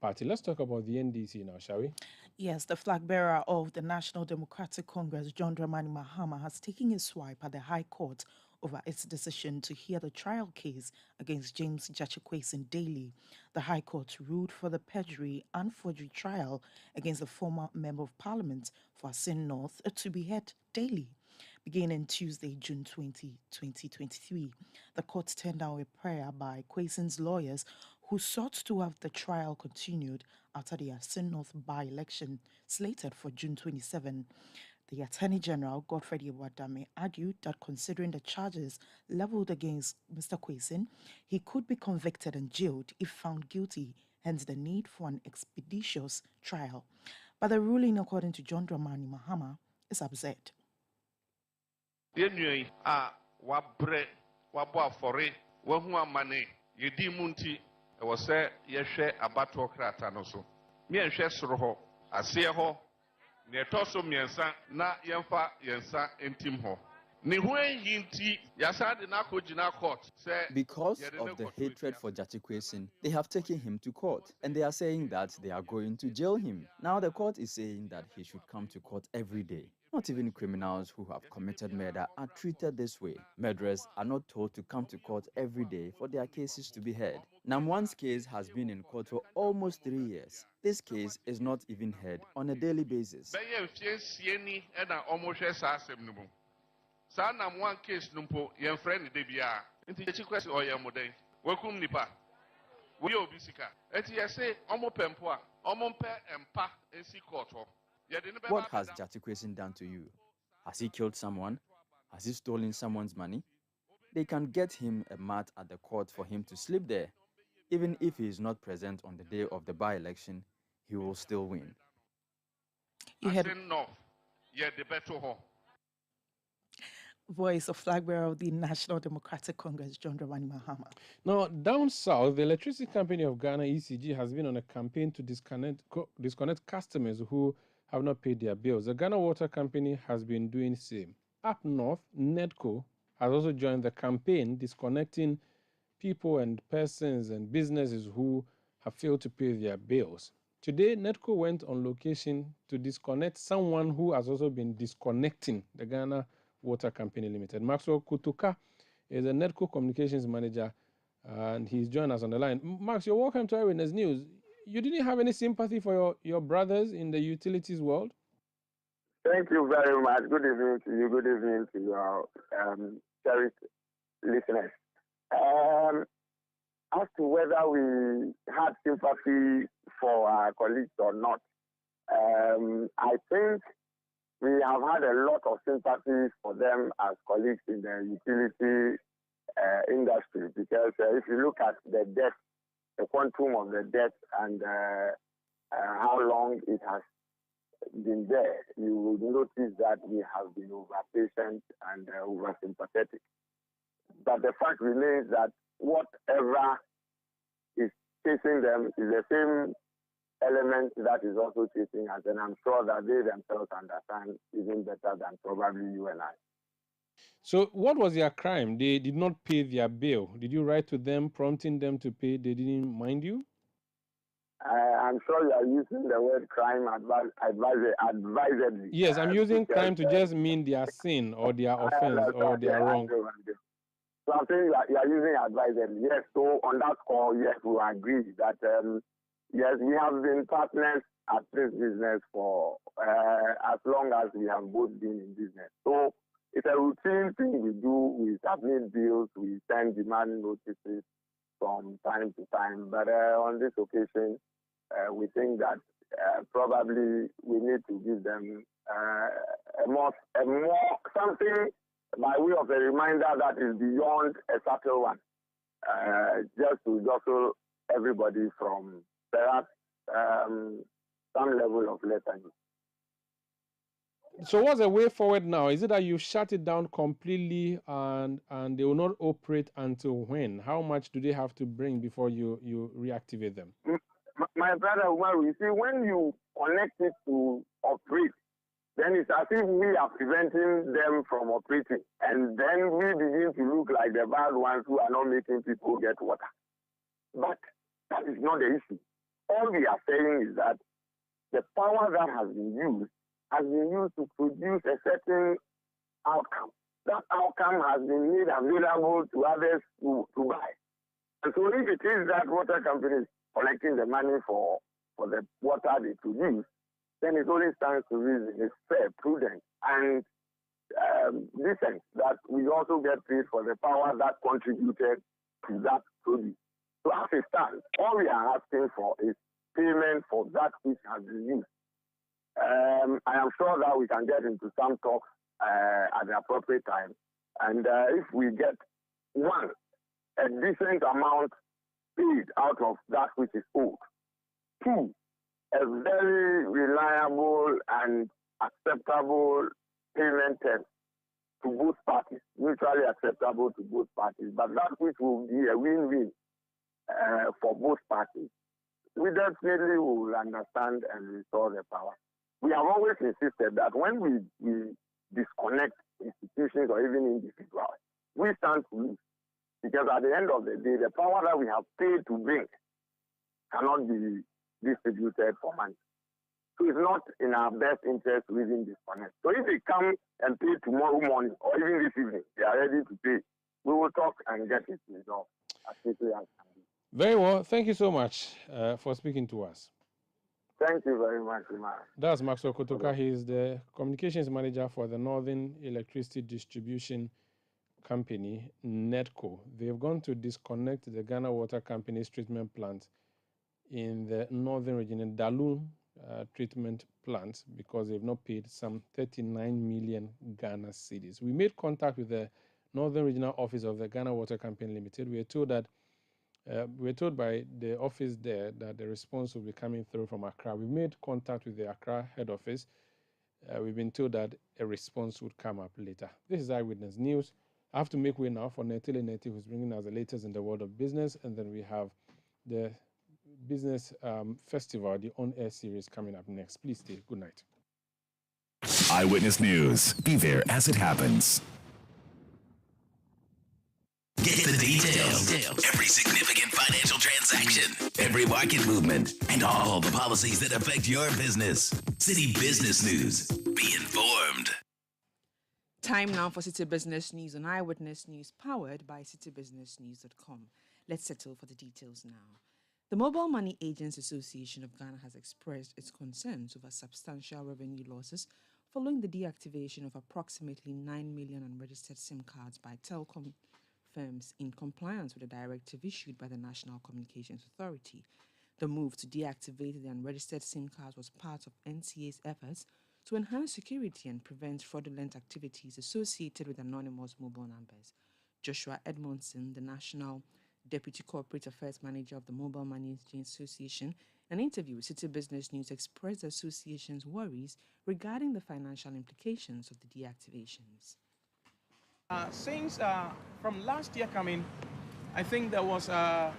Party. Let's talk about the NDC now, shall we? Yes, the flag bearer of the National Democratic Congress, John Dramani Mahama, has taken a swipe at the High Court over its decision to hear the trial case against James Gyakye Daly. The High Court ruled for the perjury and forgery trial against the former Member of Parliament for Asin North to be heard daily. Beginning Tuesday, June 20, 2023, the court turned down a prayer by Kweson's lawyers who sought to have the trial continued after the Asin North by-election slated for June 27. The Attorney General, Godfred Iwadame, argued that considering the charges leveled against Mr. Kweson, he could be convicted and jailed if found guilty, hence the need for an expeditious trial. But the ruling, according to John Dramani Mahama, is absurd. Yenui a wabre wabo afore wahu amane yedi munti e wo se yehwe abato krata no so me enhwe soro ho ase ho ne toso miensa na yemfa yensa entim ho Because of the hatred for Jachikwesin, they have taken him to court, and they are saying that they are going to jail him. Now the court is saying that he should come to court every day. Not even criminals who have committed murder are treated this way. Murderers are not told to come to court every day for their cases to be heard. Namwan's case has been in court for almost 3 years. This case is not even heard on a daily basis. One case numpo yen friend de bia nti ye chikwesi oyemoden wakum nipa we obisika enti ye say omo pempo a omo mpe empa ensi court ho. What has Jachikwesin done to you? Has he killed someone? Has he stolen someone's money? They can get him a mat at the court for him to sleep there. Even if he is not present on the day of the by-election, he will still win. You had no. Yeah, the better ho. Voice of flag bearer of the National Democratic Congress, John Dramani Mahama. Now, down south, the Electricity Company of Ghana, ECG, has been on a campaign to disconnect customers who have not paid their bills. The Ghana Water Company has been doing the same. Up north, NEDCO has also joined the campaign disconnecting people and persons and businesses who have failed to pay their bills. Today, NEDCO went on location to disconnect someone who has also been disconnecting the Ghana Water Company Limited. Maxwell Kutuka is a NEDCO communications manager, and he's joined us on the line. Max, you're welcome to Eyewitness News. You didn't have any sympathy for your brothers in the utilities world? Thank you very much. Good evening to you. Good evening to your cherished listeners. As to whether we had sympathy for our colleagues or not, I think we have had a lot of sympathy for them as colleagues in the utility industry, because if you look at the debt, the quantum of the debt, and how long it has been there, you will notice that we have been over-patient and over-sympathetic. But the fact remains that whatever is chasing them is the same element that is also chasing us, and I'm sure that they themselves understand even better than probably you and I. So what was their crime? They did not pay their bill. Did you write to them prompting them to pay? They didn't mind you? I'm sure you are using the word crime advisedly. Yes, I'm using crime to just mean their sin or their offense or their wrong. So I'm saying you are using advisedly. Yes, so on that score, yes, we agree that, yes, we have been partners at this business for as long as we have both been in business. So it's a routine thing we do. We submit bills, we send demand notices from time to time. But on this occasion, we think that probably we need to give them a more something by way of a reminder that is beyond a subtle one, just to jostle everybody from perhaps some level of lethargy. So what's the way forward now? Is it that you shut it down completely and they will not operate until when? How much do they have to bring before you reactivate them? My brother, you see, when you connect it to operate, then it's as if we are preventing them from operating. And then we begin to look like the bad ones who are not making people get water. But that is not the issue. All we are saying is that the power that has been used to produce a certain outcome. That outcome has been made available to others to buy. And so if it is that water companies collecting the money for the water they produce, then it only stands to reason it's fair, prudent, and decent that we also get paid for the power that contributed to that produce. So as it stands, all we are asking for is payment for that which has been used. I am sure that we can get into some talks at the appropriate time. And if we get, one, a decent amount paid out of that which is owed. Two, a very reliable and acceptable payment term to both parties, mutually acceptable to both parties, but that which will be a win-win for both parties, we definitely will understand and restore the power. We have always insisted that when we disconnect institutions or even individuals. We stand to lose because at the end of the day, the power that we have paid to bring cannot be distributed for money. So it's not in our best interest to even disconnect. So if they come and pay tomorrow morning or even this evening, they are ready to pay. We will talk and get it resolved as quickly as can be. Very well. Thank you so much for speaking to us. Thank you very much, Imar. That's Maxwell Kotoka. He is the communications manager for the Northern Electricity Distribution Company, NEDCO. They've gone to disconnect the Ghana Water Company's treatment plant in the northern region, in Dalu treatment plant, because they've not paid some 39 million Ghana cedis. We made contact with the Northern Regional Office of the Ghana Water Company Limited. We were told by the office there that the response will be coming through from Accra. We made contact with the Accra head office. We've been told that a response would come up later. This is Eyewitness News. I have to make way now for Netile Neti, who's bringing us the latest in the world of business, and then we have the Business Festival, the on-air series coming up next. Please stay. Good night. Eyewitness News. Be there as it happens. Get the details. Every significant financial transaction, every market movement, and all the policies that affect your business. City Business News. Be informed. Time now for City Business News on Eyewitness News, powered by citybusinessnews.com. Let's settle for the details now. The Mobile Money Agents Association of Ghana has expressed its concerns over substantial revenue losses following the deactivation of approximately 9 million unregistered SIM cards by telecom firms in compliance with a directive issued by the National Communications Authority. The move to deactivate the unregistered SIM cards was part of NCA's efforts to enhance security and prevent fraudulent activities associated with anonymous mobile numbers. Joshua Edmondson, the National Deputy Corporate Affairs Manager of the Mobile Money Agents Association, in an interview with City Business News, expressed the association's worries regarding the financial implications of the deactivations. Since from last year coming, I think there was an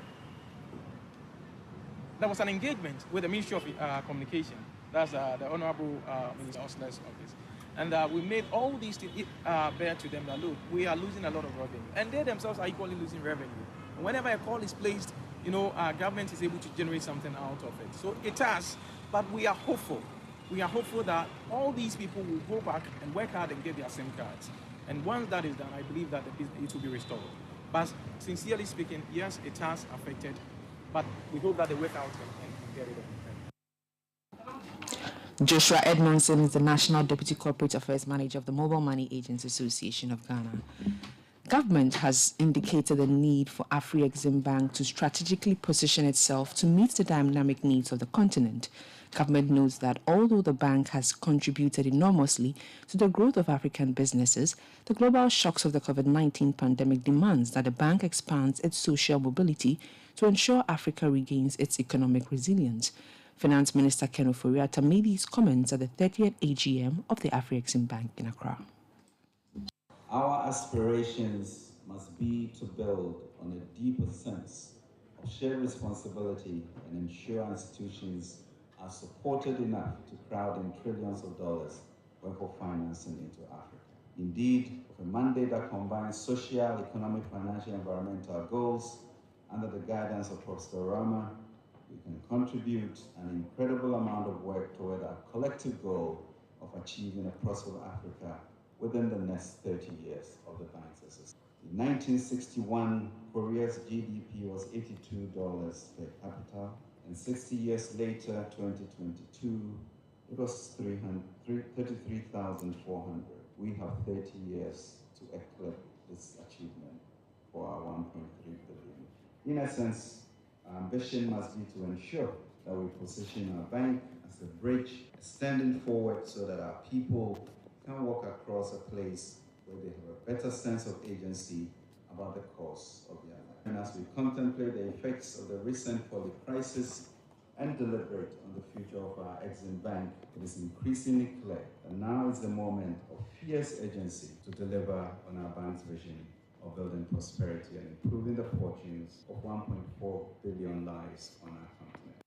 engagement with the Ministry of Communication. That's the Honorable Minister Osler's office. And we made all these things bear to them that, look, we are losing a lot of revenue. And they themselves are equally losing revenue. And whenever a call is placed, our government is able to generate something out of it. So it has, but we are hopeful. We are hopeful that all these people will go back and work hard and get their SIM cards. And once that is done, I believe that it will be restored. But sincerely speaking, yes, it has affected, but we hope that they work out and get it done. Joshua Edmondson is the National Deputy Corporate Affairs Manager of the Mobile Money Agents Association of Ghana. Government has indicated the need for Afrexim Bank to strategically position itself to meet the dynamic needs of the continent. Government notes that although the bank has contributed enormously to the growth of African businesses, the global shocks of the COVID-19 pandemic demands that the bank expands its social mobility to ensure Africa regains its economic resilience. Finance Minister Ken Ofori-Atta made these comments at the 30th AGM of the Afrexim Bank in Accra. Our aspirations must be to build on a deeper sense of shared responsibility and ensure institutions are supported enough to crowd in trillions of dollars worth of financing into Africa. Indeed, with a mandate that combines social, economic, financial, and environmental goals under the guidance of Professor Rama, we can contribute an incredible amount of work toward our collective goal of achieving a prosperous Africa within the next 30 years of the bank's existence. In 1961, Korea's GDP was $82 per capita, and 60 years later, 2022, it was 33,400. We have 30 years to eclipse this achievement for our 1.3 billion. In essence, our ambition must be to ensure that we position our bank as a bridge extending forward so that our people can walk across a place where they have a better sense of agency about the cause of their life. And as we contemplate the effects of the recent COVID crisis and deliberate on the future of our Exim Bank, it is increasingly clear that now is the moment of fierce urgency to deliver on our bank's vision of building prosperity and improving the fortunes of 1.4 billion lives on our continent.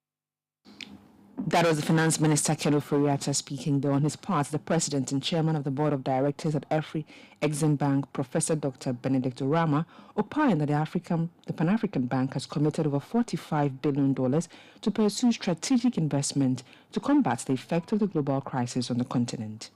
That was the Finance Minister Ken Ofori-Atta speaking. Though on his part, the President and Chairman of the Board of Directors at Exim Bank, Professor Dr. Benedict Orama, opined that the Pan-African Bank has committed over $45 billion to pursue strategic investment to combat the effect of the global crisis on the continent.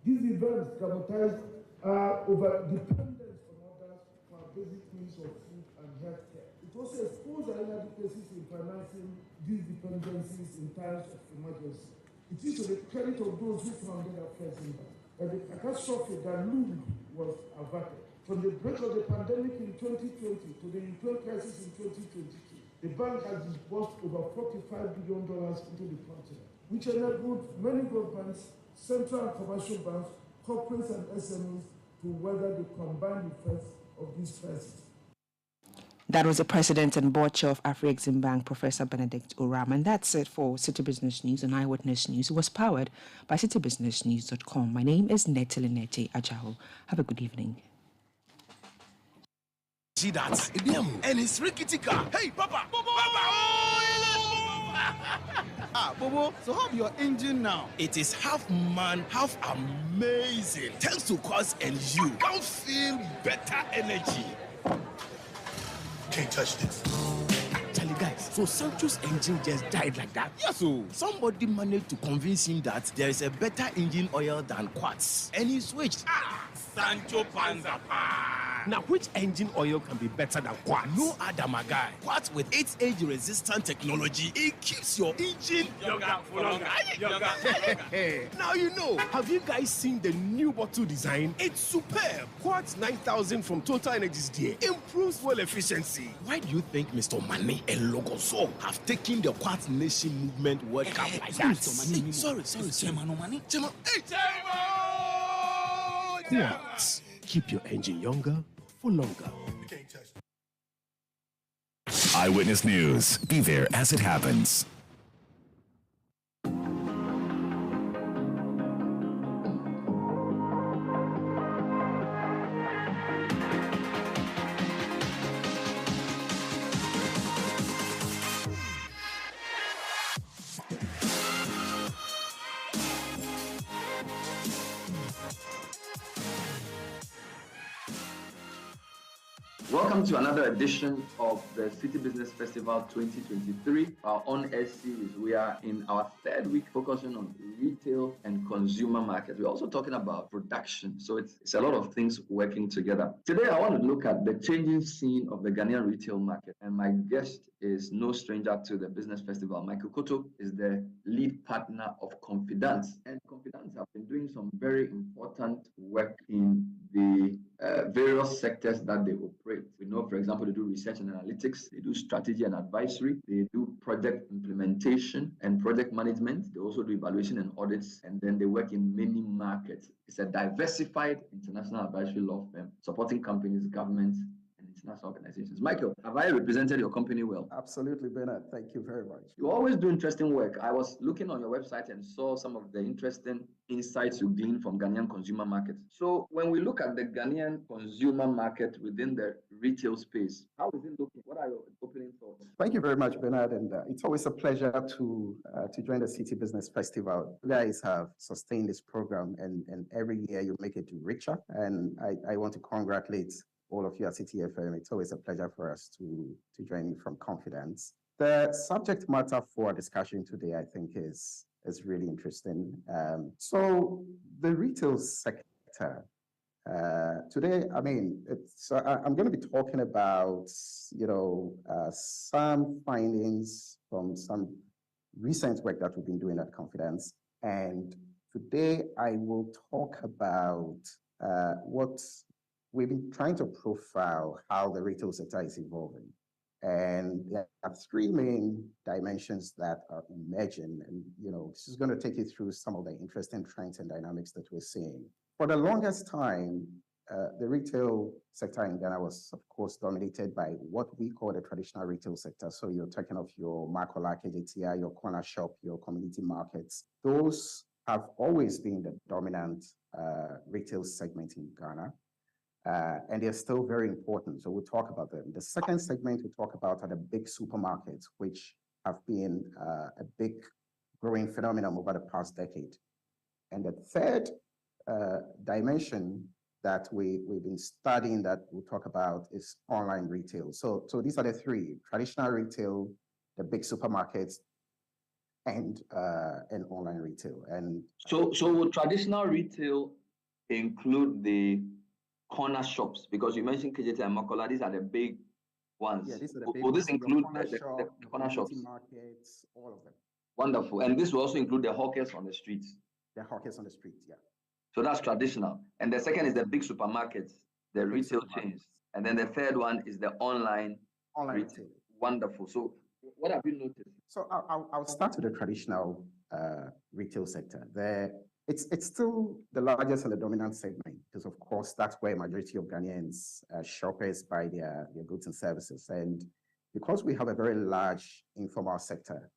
These events dramatize over dependence on others for our basic needs of food and healthcare. It also exposes our inadequacies in financing these dependencies in times of emergency. It is to the credit of those who founded our Exim Bank that the catastrophe that loomed was averted. From the break of the pandemic in 2020 to the Ukraine crisis in 2022, the bank has disbursed over $45 billion into the continent, which enabled many governments, central and commercial banks, corporates and SMEs to weather the combined effects of this crisis. That was the President and Board Chair of Exim Bank, Professor Benedict Orama. And that's it for City Business News and Eyewitness News. It was powered by citybusinessnews.com. My name is Nete Ajaho. Have a good evening. See that? And it's rickety car. Hey, Papa! Bobo, so how your engine now? It is half man, half amazing. Thanks to Cause and you. Can feel better energy. Can't touch this. Charlie, guys, so Sancho's engine just died like that? Yes, so somebody managed to convince him that there is a better engine oil than Quartz, and he switched. Sancho Panza. Now, which engine oil can be better than Quartz? No other, my guy. Quartz with its age-resistant technology, it keeps your engine younger for longer. Now you know. Have you guys seen the new bottle design? It's superb. Quartz 9000 from Total Energies there improves fuel efficiency. Why do you think Mr. Mane and Logoso have taken the Quartz Nation movement World Cup like that? Sorry. Quartz. Keep your engine younger for longer. Eyewitness News. Be there as it happens. Welcome to another edition of the City Business Festival 2023, our on-air series. We are in our third week focusing on retail and consumer markets. We're also talking about production, so it's a lot of things working together. Today, I want to look at the changing scene of the Ghanaian retail market, and my guest is no stranger to the Business Festival. Michael Koto is the lead partner of Confidence, and Confidence have been doing some very important work in the various sectors that they operate. We know, for example, they do research and analytics, they do strategy and advisory, they do project implementation and project management, they also do evaluation and audits, and then they work in many markets. It's a diversified international advisory law firm supporting companies, governments, and international organizations. Michael, have I represented your company well? Absolutely, Bernard. Thank you very much. You always do interesting work. I was looking on your website and saw some of the interesting insights you glean from Ghanaian consumer markets. So when we look at the Ghanaian consumer market within the retail space, how is it looking? What are your opening thoughts? Thank you very much, Bernard. And it's always a pleasure to join the City Business Festival. You guys have sustained this program, and every year you make it richer. And I want to congratulate all of you at City FM. It's always a pleasure for us to join you from Confidence. The subject matter for our discussion today, I think, is really interesting. So the retail sector, today, I mean, I'm going to be talking about, some findings from some recent work that we've been doing at Confidence. And today I will talk about what we've been trying to profile how the retail sector is evolving. And there are three main dimensions that are emerging. And, this is going to take you through some of the interesting trends and dynamics that we're seeing. For the longest time, the retail sector in Ghana was, of course, dominated by what we call the traditional retail sector. So you're talking of your Makola, KJTI, your corner shop, your community markets. Those have always been the dominant retail segment in Ghana. And they're still very important. So we'll talk about them. The second segment we talk about are the big supermarkets, which have been a big growing phenomenon over the past decade. And the third dimension that we've been studying that we'll talk about is online retail. So these are the three: traditional retail, the big supermarkets, and online retail. And so would traditional retail include the corner shops? Because you mentioned KJT and Makola, these are the big ones. Yeah, these are the big Will ones. this include the corner shops? Markets, all of them. Wonderful. And this will also include the hawkers on the streets. The hawkers on the streets, yeah. So that's traditional. And the second is the big supermarkets, the retail chains. And then the third one is the online retail. Wonderful. So what have you noticed? So I'll start with the traditional retail sector. It's still the largest and the dominant segment because, of course, that's where majority of Ghanaians shoppers buy their goods and services. And because we have a very large informal sector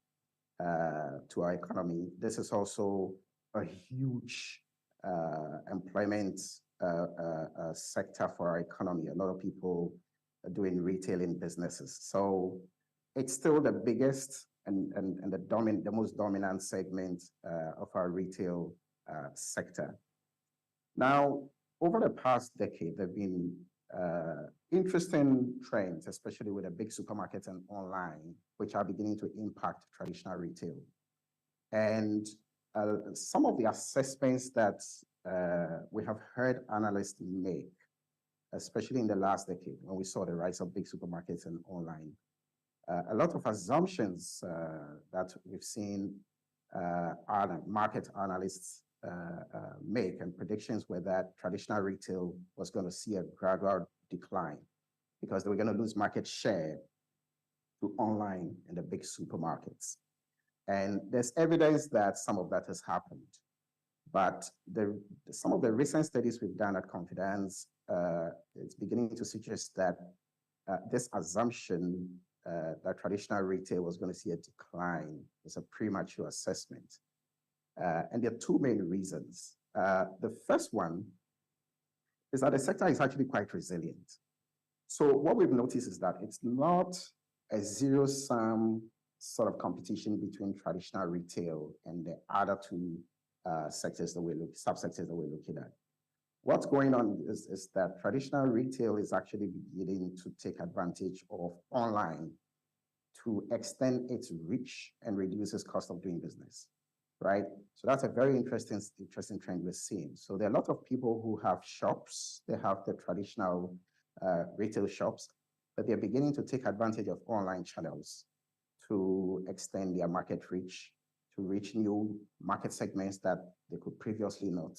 to our economy, this is also a huge employment sector for our economy. A lot of people are doing retailing businesses. So it's still the biggest and the most dominant segment of our retail sector. Now, over the past decade, there have been interesting trends, especially with the big supermarkets and online, which are beginning to impact traditional retail. And some of the assessments that we have heard analysts make, especially in the last decade, when we saw the rise of big supermarkets and online, a lot of assumptions that we've seen market analysts make, and predictions were that traditional retail was going to see a gradual decline because they were going to lose market share to online and the big supermarkets. And there's evidence that some of that has happened. But some of the recent studies we've done at Confidence, it's beginning to suggest that this assumption that traditional retail was going to see a decline is a premature assessment. And there are two main reasons. The first one is that the sector is actually quite resilient. So what we've noticed is that it's not a zero-sum sort of competition between traditional retail and the other two subsectors that we're looking at. What's going on is that traditional retail is actually beginning to take advantage of online to extend its reach and reduce its cost of doing business, right? So that's a very interesting trend we're seeing. So there are a lot of people who have shops, they have the traditional retail shops, but they're beginning to take advantage of online channels to extend their market reach, to reach new market segments that they could previously not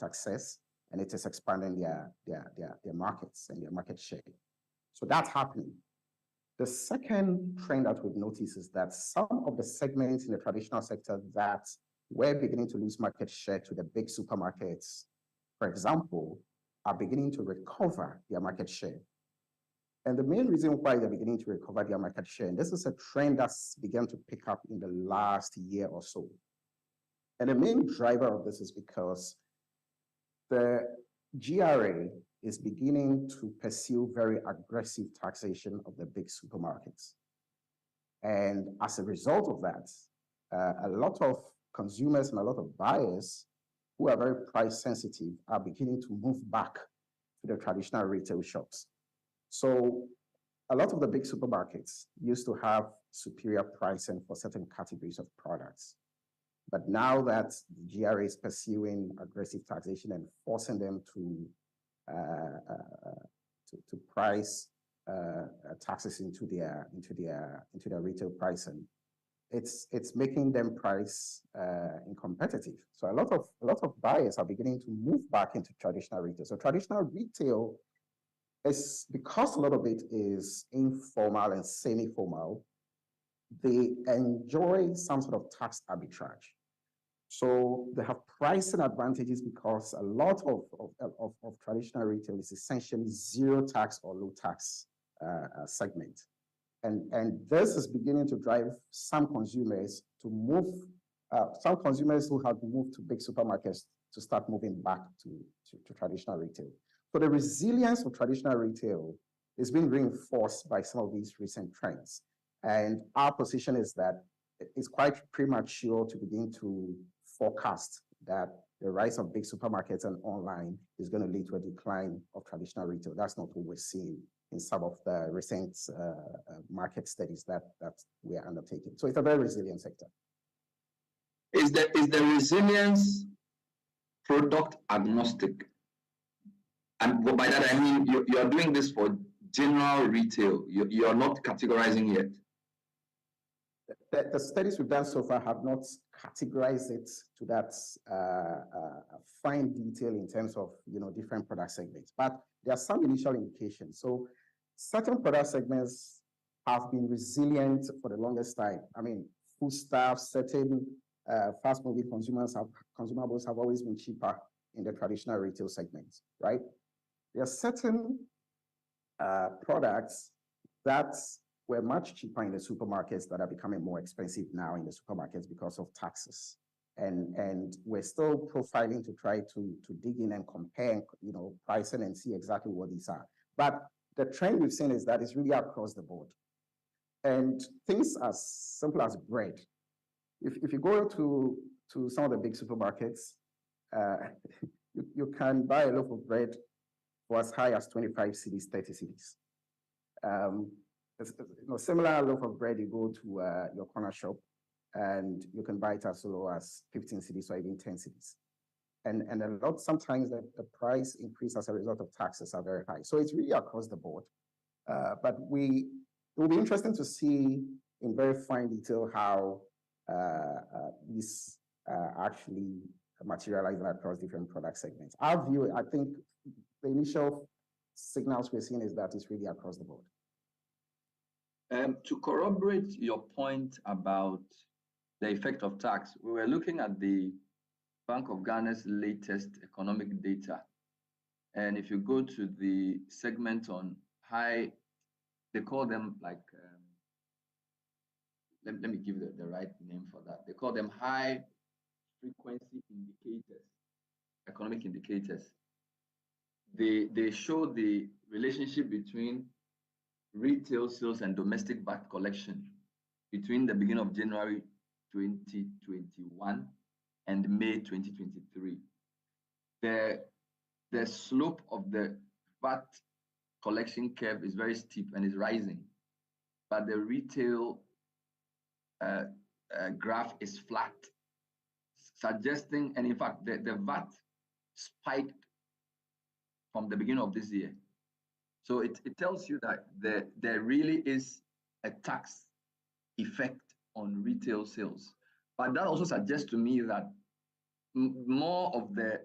access, and it is expanding their markets and their market share. So that's happening. The second trend that we've noticed is that some of the segments in the traditional sector that were beginning to lose market share to the big supermarkets, for example, are beginning to recover their market share. And the main reason why they're beginning to recover their market share, and this is a trend that's begun to pick up in the last year or so. And the main driver of this is because the GRA is beginning to pursue very aggressive taxation of the big supermarkets. And as a result of that, a lot of consumers and a lot of buyers who are very price sensitive are beginning to move back to the traditional retail shops. So a lot of the big supermarkets used to have superior pricing for certain categories of products. But now that the GRA is pursuing aggressive taxation and forcing them to price taxes into their retail pricing, it's making them price uncompetitive. So a lot of buyers are beginning to move back into traditional retail. So traditional retail is, because a lot of it is informal and semi-formal, they enjoy some sort of tax arbitrage. So they have pricing advantages because a lot of traditional retail is essentially zero tax or low tax segment. And this is beginning to drive some consumers to move, some consumers who have moved to big supermarkets to start moving back to traditional retail. So the resilience of traditional retail is being reinforced by some of these recent trends. And our position is that it's quite premature to begin to forecast that the rise of big supermarkets and online is going to lead to a decline of traditional retail. That's not what we're seeing in some of the recent market studies that we are undertaking. So it's a very resilient sector. Is the resilience product agnostic? And by that I mean you're doing this for general retail. You're not categorizing yet. The studies we've done so far have not categorized it to that fine detail in terms of different product segments, but there are some initial indications. So certain product segments have been resilient for the longest time. I mean, foodstuffs, certain fast-moving consumables have always been cheaper in the traditional retail segments, right? There are certain products that were much cheaper in the supermarkets that are becoming more expensive now in the supermarkets because of taxes. And we're still profiling to try to dig in and compare, pricing and see exactly what these are. But the trend we've seen is that it's really across the board. And things as simple as bread. If you go to some of the big supermarkets, you can buy a loaf of bread for as high as 25 cedis, 30 cedis. Similar loaf of bread, you go to your corner shop and you can buy it as low as 15 cedis or even 10 cedis. And sometimes the price increase as a result of taxes are very high. So it's really across the board. But it will be interesting to see in very fine detail how these actually materialize across different product segments. Our view, I think the initial signals we're seeing is that it's really across the board. To corroborate your point about the effect of tax, we were looking at the Bank of Ghana's latest economic data. And if you go to the segment on high, they call them like, let me give the right name for that. They call them high frequency indicators, economic indicators. They show the relationship between retail sales and domestic VAT collection between the beginning of January 2021 and May 2023. The slope of the VAT collection curve is very steep and is rising, but the retail graph is flat, suggesting, and in fact, the VAT spiked from the beginning of this year. So it tells you that there really is a tax effect on retail sales. But that also suggests to me that more of the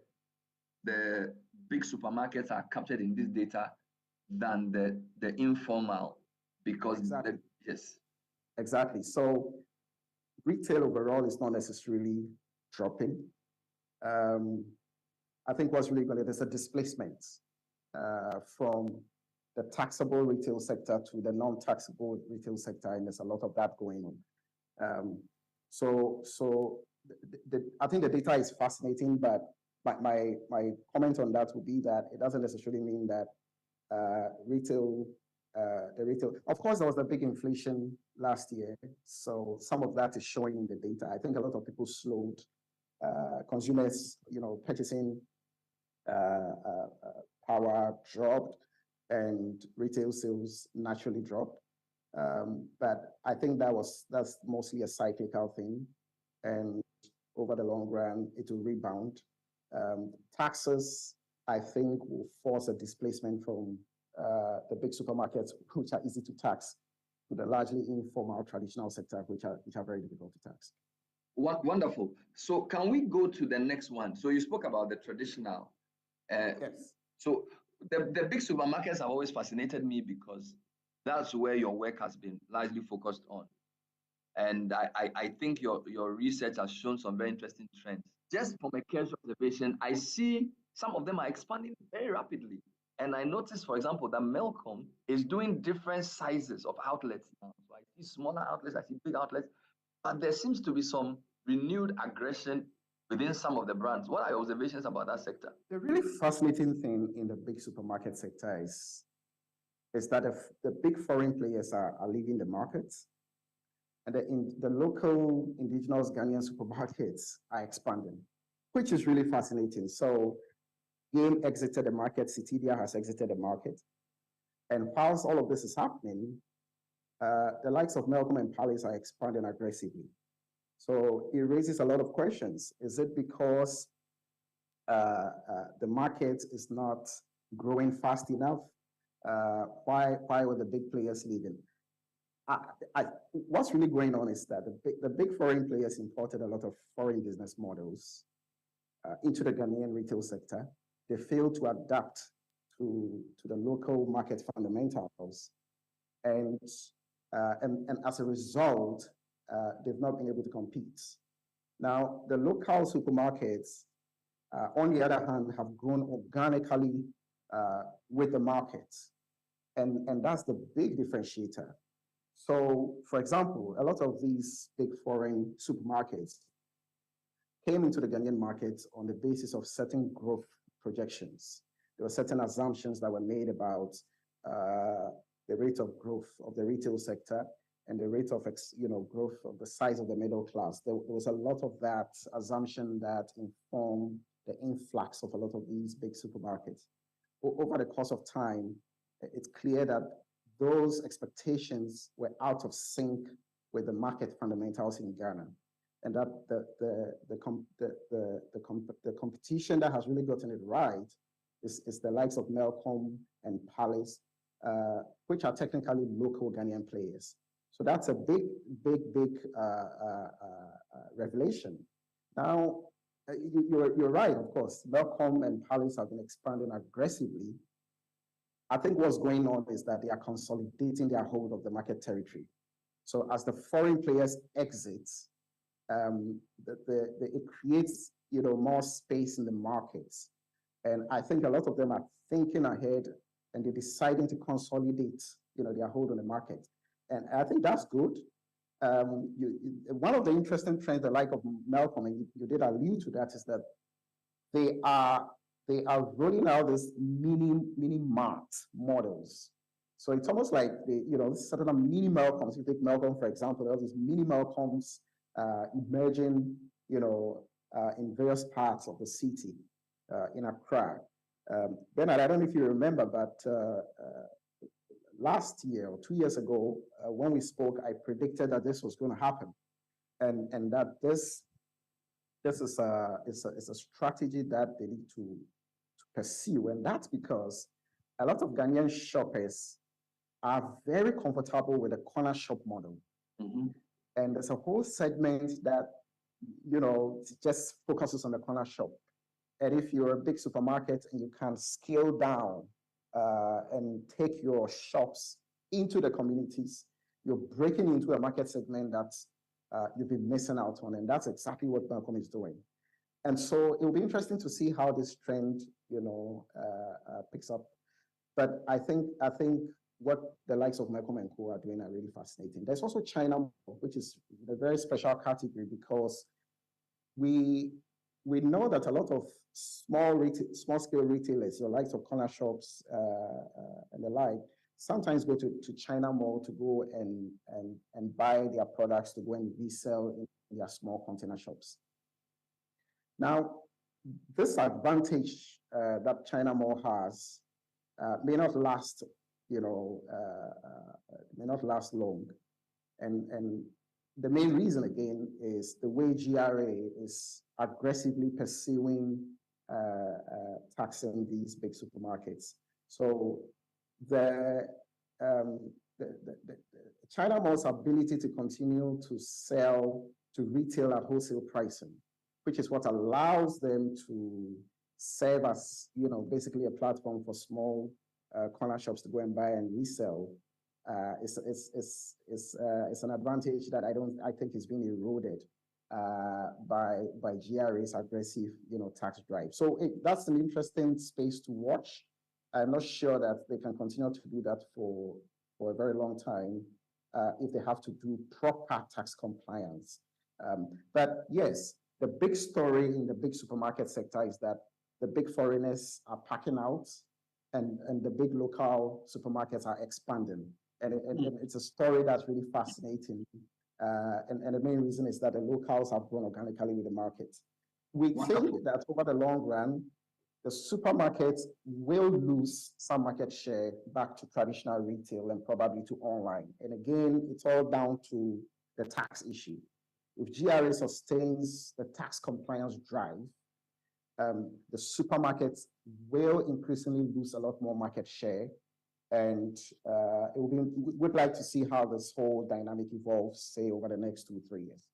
big supermarkets are captured in this data than the informal, because exactly. Yes. Exactly. So retail overall is not necessarily dropping. I think what's really good is a displacement from the taxable retail sector to the non-taxable retail sector, and there's a lot of that going on. I think the data is fascinating, but my comment on that would be that it doesn't necessarily mean that the retail. Of course, there was a big inflation last year, so some of that is showing in the data. I think a lot of people slowed, consumers, purchasing power dropped, and retail sales naturally dropped. But I think that's mostly a cyclical thing, and over the long run, it will rebound. Taxes, I think, will force a displacement from the big supermarkets, which are easy to tax, to the largely informal traditional sector, which are very difficult to tax. Wonderful. So can we go to the next one? So you spoke about the traditional. Yes. So the big supermarkets have always fascinated me because that's where your work has been largely focused on. And I think your research has shown some very interesting trends. Just from a casual observation, I see some of them are expanding very rapidly. And I noticed, for example, that Melcom is doing different sizes of outlets now. So I see smaller outlets, I see big outlets, but there seems to be some renewed aggression within some of the brands. What are your observations about that sector? The really fascinating thing in the big supermarket sector is that the big foreign players are leaving the markets, and the local indigenous Ghanaian supermarkets are expanding, which is really fascinating. So Game exited the market, Citidia has exited the market. And whilst all of this is happening, the likes of Melcom and Palace are expanding aggressively. So it raises a lot of questions. Is it because the market is not growing fast enough? Why were the big players leaving? What's really going on is that the big foreign players imported a lot of foreign business models into the Ghanaian retail sector. They failed to adapt to the local market fundamentals. And as a result, they've not been able to compete. Now, the local supermarkets, on the other hand, have grown organically with the market. And that's the big differentiator. So, for example, a lot of these big foreign supermarkets came into the Ghanaian market on the basis of certain growth projections. There were certain assumptions that were made about the rate of growth of the retail sector and the rate of growth of the size of the middle class. There was a lot of that assumption that informed the influx of a lot of these big supermarkets. Over the course of time, it's clear that those expectations were out of sync with the market fundamentals in Ghana, and that the competition that has really gotten it right is the likes of Melcom and Palace, which are technically local Ghanaian players. So that's a big revelation. Now, you're right, of course. Melcom and Palace have been expanding aggressively. I think what's going on is that they are consolidating their hold of the market territory. So as the foreign players exit, it creates more space in the markets. And I think a lot of them are thinking ahead and they're deciding to consolidate their hold on the market. And I think that's good. One of the interesting trends, the like of Melcom, and you did allude to that, is that they are rolling out this mini mart models. So it's almost like certain mini Melcoms. You take Melcom, for example, there are these mini Melcoms emerging, in various parts of the city in Accra. Bernard, I don't know if you remember, but last year or 2 years ago, when we spoke, I predicted that this was going to happen, and that this is a strategy that they need to pursue, and that's because a lot of Ghanaian shoppers are very comfortable with the corner shop model, and there's a whole segment that just focuses on the corner shop. And if you're a big supermarket and you can scale down and take your shops into the communities, you're breaking into a market segment that you've been missing out on, and that's exactly what Melcom is doing. And so it will be interesting to see how this trend, picks up. But I think what the likes of Melcom and Co are doing are really fascinating. There's also China, which is a very special category because we know that a lot of small-scale retailers, your likes of corner shops and the like, sometimes go to China Mall to go and buy their products to go and resell in their small container shops. Now, this advantage that China Mall has may not last, may not last long, and the main reason again is the way GRA is aggressively pursuing taxing these big supermarkets. So the China Mall's ability to continue to sell to retail at wholesale pricing, which is what allows them to serve as basically a platform for small corner shops to go and buy and resell, is an advantage that I think is being eroded by GRA's aggressive tax drive. So that's an interesting space to watch. I'm not sure that they can continue to do that for a very long time if they have to do proper tax compliance. But yes, the big story in the big supermarket sector is that the big foreigners are packing out and the big local supermarkets are expanding. And it's a story that's really fascinating And the main reason is that the locals have grown organically with the market. We think that over the long run, the supermarkets will lose some market share back to traditional retail and probably to online. And again, it's all down to the tax issue. If GRA sustains the tax compliance drive, the supermarkets will increasingly lose a lot more market share. And we'd like to see how this whole dynamic evolves, say, over the next 2-3 years.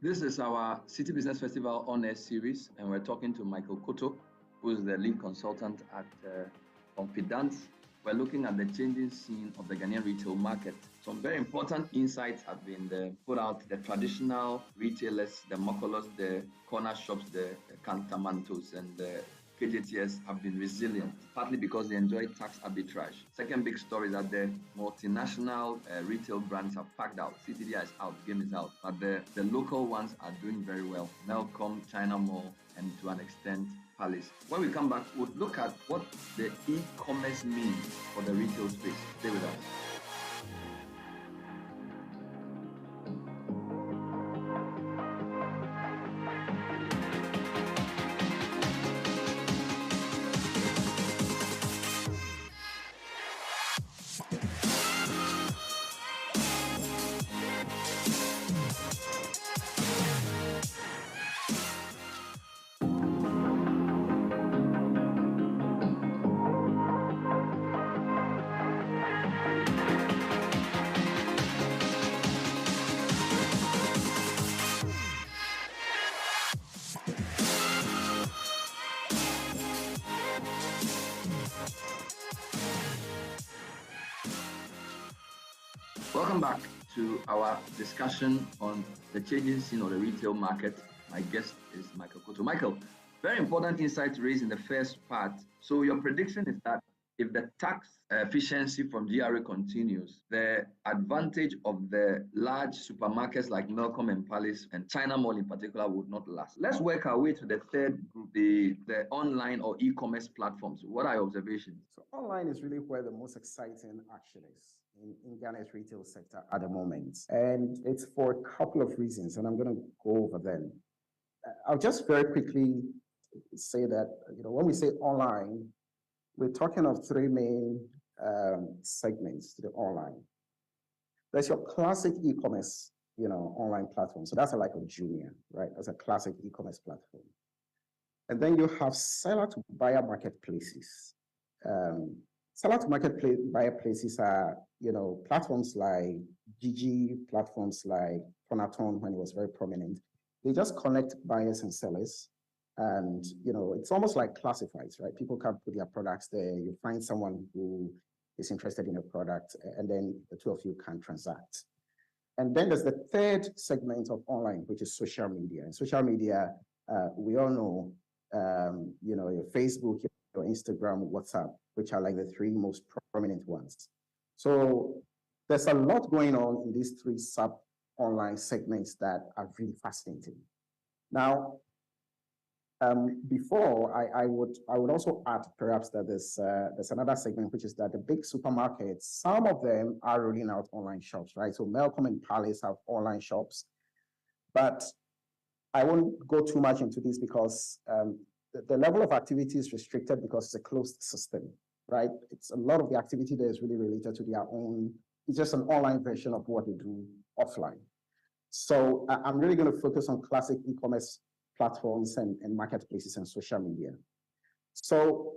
This is our City Business Festival On Air series, and we're talking to Michael Koto, who's the lead consultant at Confidence. We're looking at the changing scene of the Ghanaian retail market. Some very important insights have been put out. The traditional retailers, the Mokolos, the corner shops, the Kantamantos, and the KJTS have been resilient, partly because they enjoy tax arbitrage. Second big story is that the multinational retail brands have packed out. CTDI is out, Game is out, but the local ones are doing very well. Melcom, China Mall, and to an extent, Palace. When we come back, we'll look at what the e-commerce means for the retail space. Stay with us. Welcome back to our discussion on the changing scene of the retail market. My guest is Michael Koto. Michael, very important insight raised in the first part. So your prediction is that if the tax efficiency from GRA continues, the advantage of the large supermarkets like Melcom and Palace and China Mall in particular would not last. Let's work our way to the third group, the online or e-commerce platforms. What are your observations? So online is really where the most exciting action is in Ghana's retail sector at the moment. And it's for a couple of reasons, and I'm going to go over them. I'll just very quickly say that, when we say online, we're talking of three main segments to the online. There's your classic e-commerce, online platform. So that's like a Jumia, right? That's a classic e-commerce platform. And then you have seller to buyer marketplaces. Seller to buyer places are, platforms like Gigi, platforms like Tonaton, when it was very prominent. They just connect buyers and sellers. And, it's almost like classifieds, right? People can put their products there. You find someone who is interested in a product, and then the two of you can transact. And then there's the third segment of online, which is social media. And social media, we all know, your Facebook, your Instagram, WhatsApp, which are like the three most prominent ones. So there's a lot going on in these three sub-online segments that are really fascinating. Now, before I would also add perhaps that there's another segment, which is that the big supermarkets, some of them are rolling out online shops, right? So Melcom and Palace have online shops, but I won't go too much into this because the level of activity is restricted because it's a closed system, right? It's a lot of the activity there is really related to their own. It's just an online version of what they do offline. So I'm really going to focus on classic e-commerce platforms and marketplaces and social media. So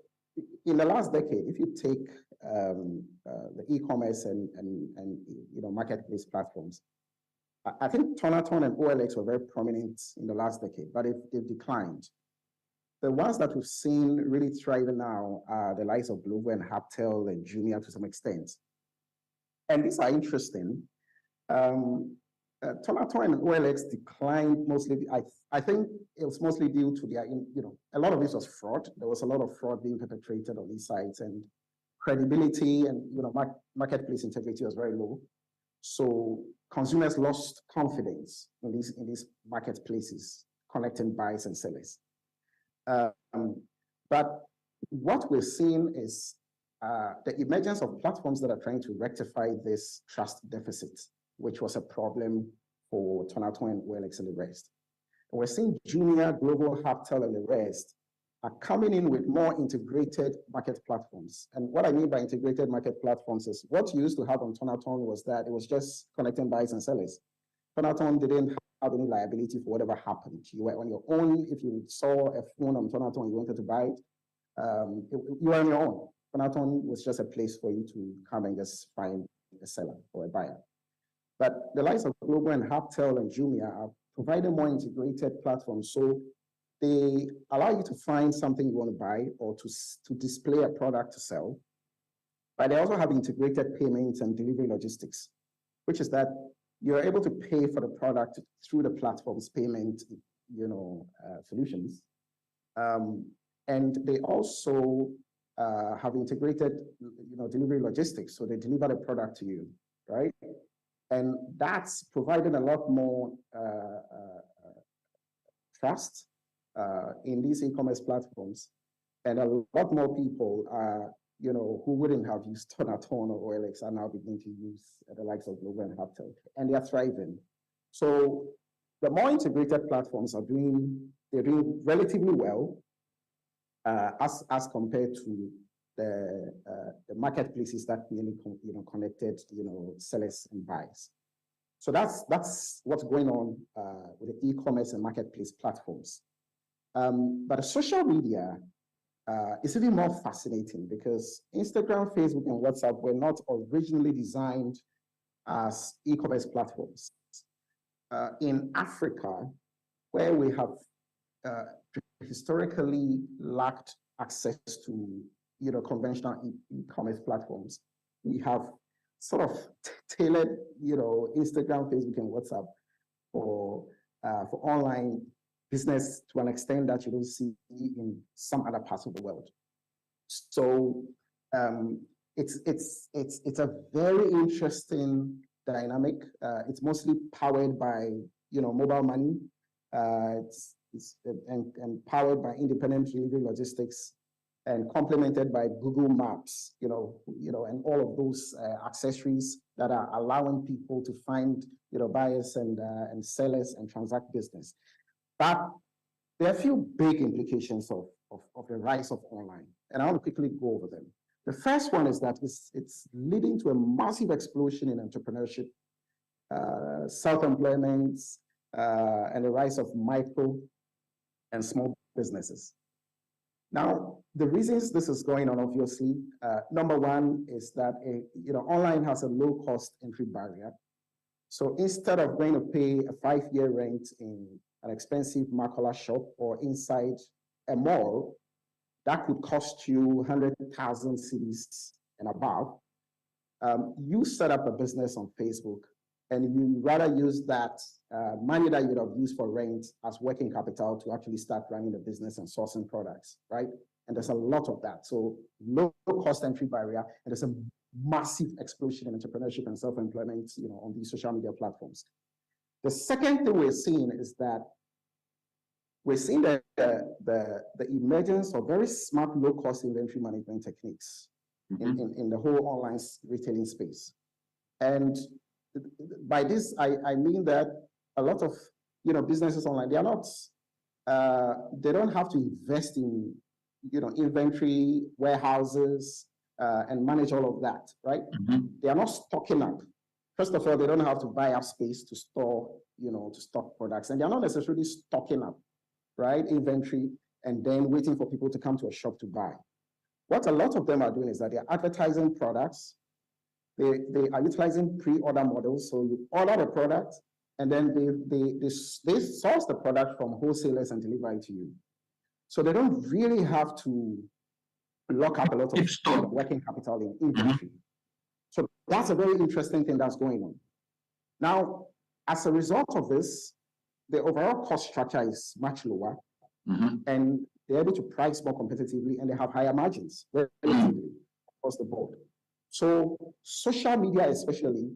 in the last decade, if you take the e-commerce and marketplace platforms, I think Tonaton and OLX were very prominent in the last decade, but they've declined. The ones that we've seen really thriving now are the likes of Glovo and Haptel and Jumia to some extent. And these are interesting. Tonaton and OLX declined mostly. I think it was mostly due to their, a lot of this was fraud. There was a lot of fraud being perpetrated on these sites, and credibility and marketplace integrity was very low. So consumers lost confidence in these marketplaces connecting buyers and sellers. But what we're seeing is the emergence of platforms that are trying to rectify this trust deficit, which was a problem for Tonaton and OLX and the rest. And we're seeing Jumia, Global, Haptel, and the rest are coming in with more integrated market platforms. And what I mean by integrated market platforms is what you used to have on Tonaton was that it was just connecting buyers and sellers. Tonaton didn't have any liability for whatever happened. You were on your own. If you saw a phone on Tonaton and you wanted to buy it, you were on your own. Tonaton was just a place for you to come and just find a seller or a buyer. But the likes of Global and Haptel and Jumia are providing more integrated platforms. So they allow you to find something you want to buy or to display a product to sell. But they also have integrated payments and delivery logistics, which is that you're able to pay for the product through the platform's payment, solutions. And they also have integrated, delivery logistics. So they deliver the product to you, right? And that's providing a lot more trust in these e-commerce platforms. And a lot more people who wouldn't have used Tonaton or OLX are now beginning to use the likes of Global and Haptel, and they are thriving. So the more integrated platforms they're doing relatively well as compared to the marketplaces that really connected sellers and buyers. So that's what's going on with the e-commerce and marketplace platforms. But the social media is even more fascinating because Instagram, Facebook, and WhatsApp were not originally designed as e-commerce platforms. In Africa, where we have historically lacked access to conventional e-commerce platforms, we have sort of tailored Instagram, Facebook, and WhatsApp for online business to an extent that you don't see in some other parts of the world. So it's a very interesting dynamic. It's mostly powered by mobile money. It's powered by independent delivery logistics and complemented by Google Maps, and all of those accessories that are allowing people to find buyers and sellers and transact business. But there are a few big implications of the rise of online, and I want to quickly go over them. The first one is that it's leading to a massive explosion in entrepreneurship, self-employment, and the rise of micro and small businesses. Now, the reasons this is going on, obviously, number one is that online has a low-cost entry barrier. So instead of going to pay a 5-year rent in an expensive Makola shop or inside a mall, that could cost you 100,000 cedis and above. You set up a business on Facebook, and you rather use that money that you would have used for rent as working capital to actually start running the business and sourcing products, right? And there's a lot of that. So low cost entry barrier, and there's a massive explosion in entrepreneurship and self-employment, on these social media platforms. The second thing we're seeing is that we're seeing the emergence of very smart low-cost inventory management techniques in the whole online retailing space. And by this, I mean that a lot of businesses online, they don't have to invest in inventory, warehouses, and manage all of that, right? They are not stocking up. First of all, they don't have to buy up space to store, to stock products, and they're not necessarily stocking up, right? Inventory, and then waiting for people to come to a shop to buy. What a lot of them are doing is that they're advertising products. They are utilizing pre-order models. So you order the product, and then they source the product from wholesalers and deliver it to you. So they don't really have to lock up a lot of working capital in inventory. So that's a very interesting thing that's going on. Now, as a result of this, the overall cost structure is much lower, and they're able to price more competitively, and they have higher margins relatively across the board. So social media especially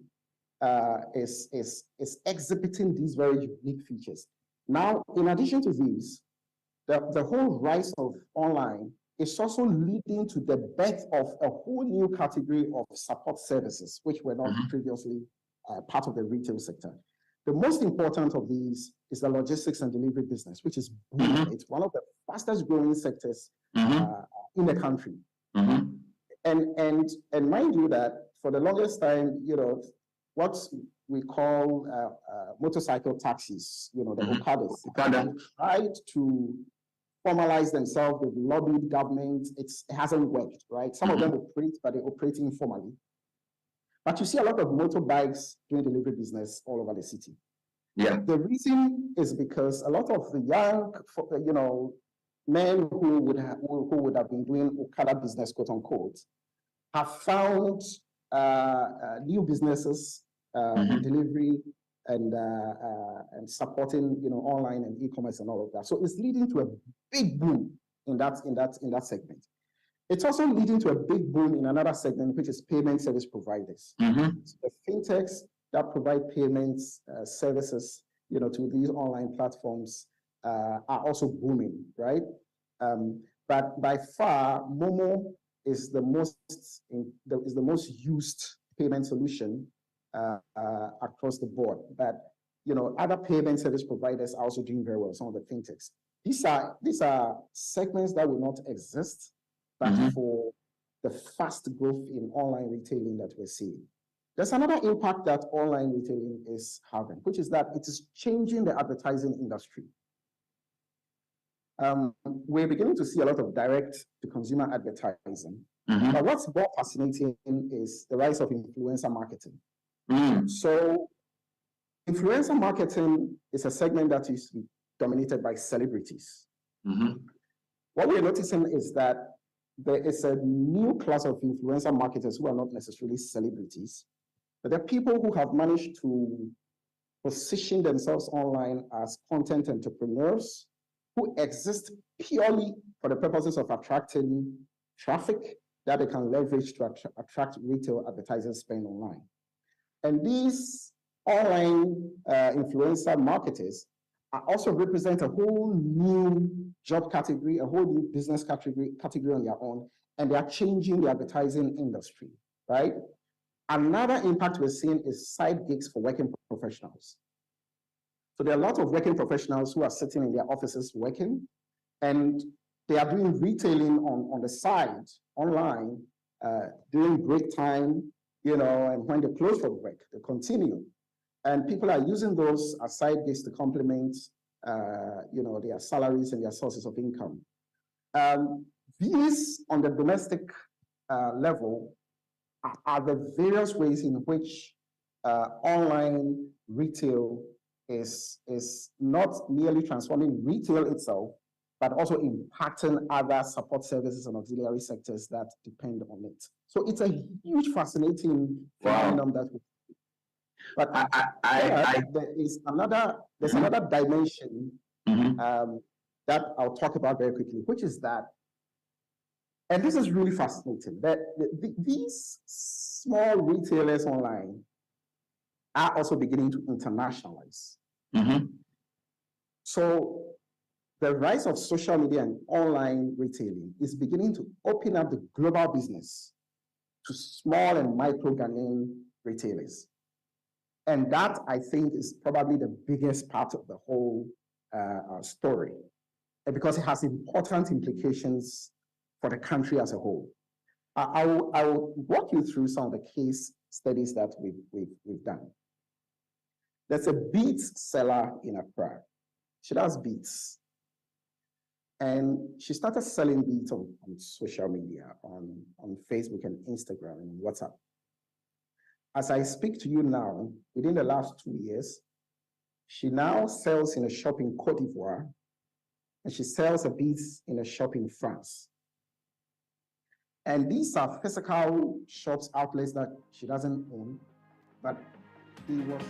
is exhibiting these very unique features. Now, in addition to these, the whole rise of online is also leading to the birth of a whole new category of support services, which were not previously part of the retail sector. The most important of these is the logistics and delivery business, which is booming. It's one of the fastest growing sectors in the country. And mind you that for the longest time, what we call motorcycle taxis, the Okadas, tried to formalize themselves. They've lobbied government. It hasn't worked, right? Some of them operate, but they operate informally. But you see a lot of motorbikes doing delivery business all over the city. Yeah. The reason is because a lot of the young, men who would have been doing Okada business, quote unquote, have found new businesses in delivery and supporting, online and e-commerce and all of that. So it's leading to a big boom in that segment. It's also leading to a big boom in another segment, which is payment service providers. So the fintechs that provide payments services, to these online platforms are also booming, right? But by far, Momo is the most used payment solution across the board. But other payment service providers are also doing very well. Some of the fintechs. These are segments that will not exist, but for the fast growth in online retailing that we're seeing. There's another impact that online retailing is having, which is that it is changing the advertising industry. We're beginning to see a lot of direct-to-consumer advertising. But what's more fascinating is the rise of influencer marketing. So influencer marketing is a segment that is dominated by celebrities. What we're noticing is that there is a new class of influencer marketers who are not necessarily celebrities, but they're people who have managed to position themselves online as content entrepreneurs who exist purely for the purposes of attracting traffic that they can leverage to attract retail advertising spend online. And these online influencer marketers also represent a whole new job category, a whole new business category on their own, and they are changing the advertising industry, right? Another impact we're seeing is side gigs for working professionals. So there are a lot of working professionals who are sitting in their offices working, and they are doing retailing on the side, online, during break time, and when they close for work, they continue. And people are using those as side gigs to complement, their salaries and their sources of income. These, on the domestic level, are the various ways in which online retail is not merely transforming retail itself, but also impacting other support services and auxiliary sectors that depend on it. So it's a huge, fascinating phenomenon that we see. But there's another dimension that I'll talk about very quickly, which is that, and this is really fascinating, that these small retailers online are also beginning to internationalize. So the rise of social media and online retailing is beginning to open up the global business to small and micro Ghanaian retailers. And that, I think, is probably the biggest part of the whole story, because it has important implications for the country as a whole. I will walk you through some of the case studies that we've done. There's a beads seller in Accra. She does beads. And she started selling beads on social media, on Facebook and Instagram and WhatsApp. As I speak to you now, within the last 2 years, she now sells in a shop in Côte d'Ivoire, and she sells her beads in a shop in France. And these are physical shops, outlets that she doesn't own, but it was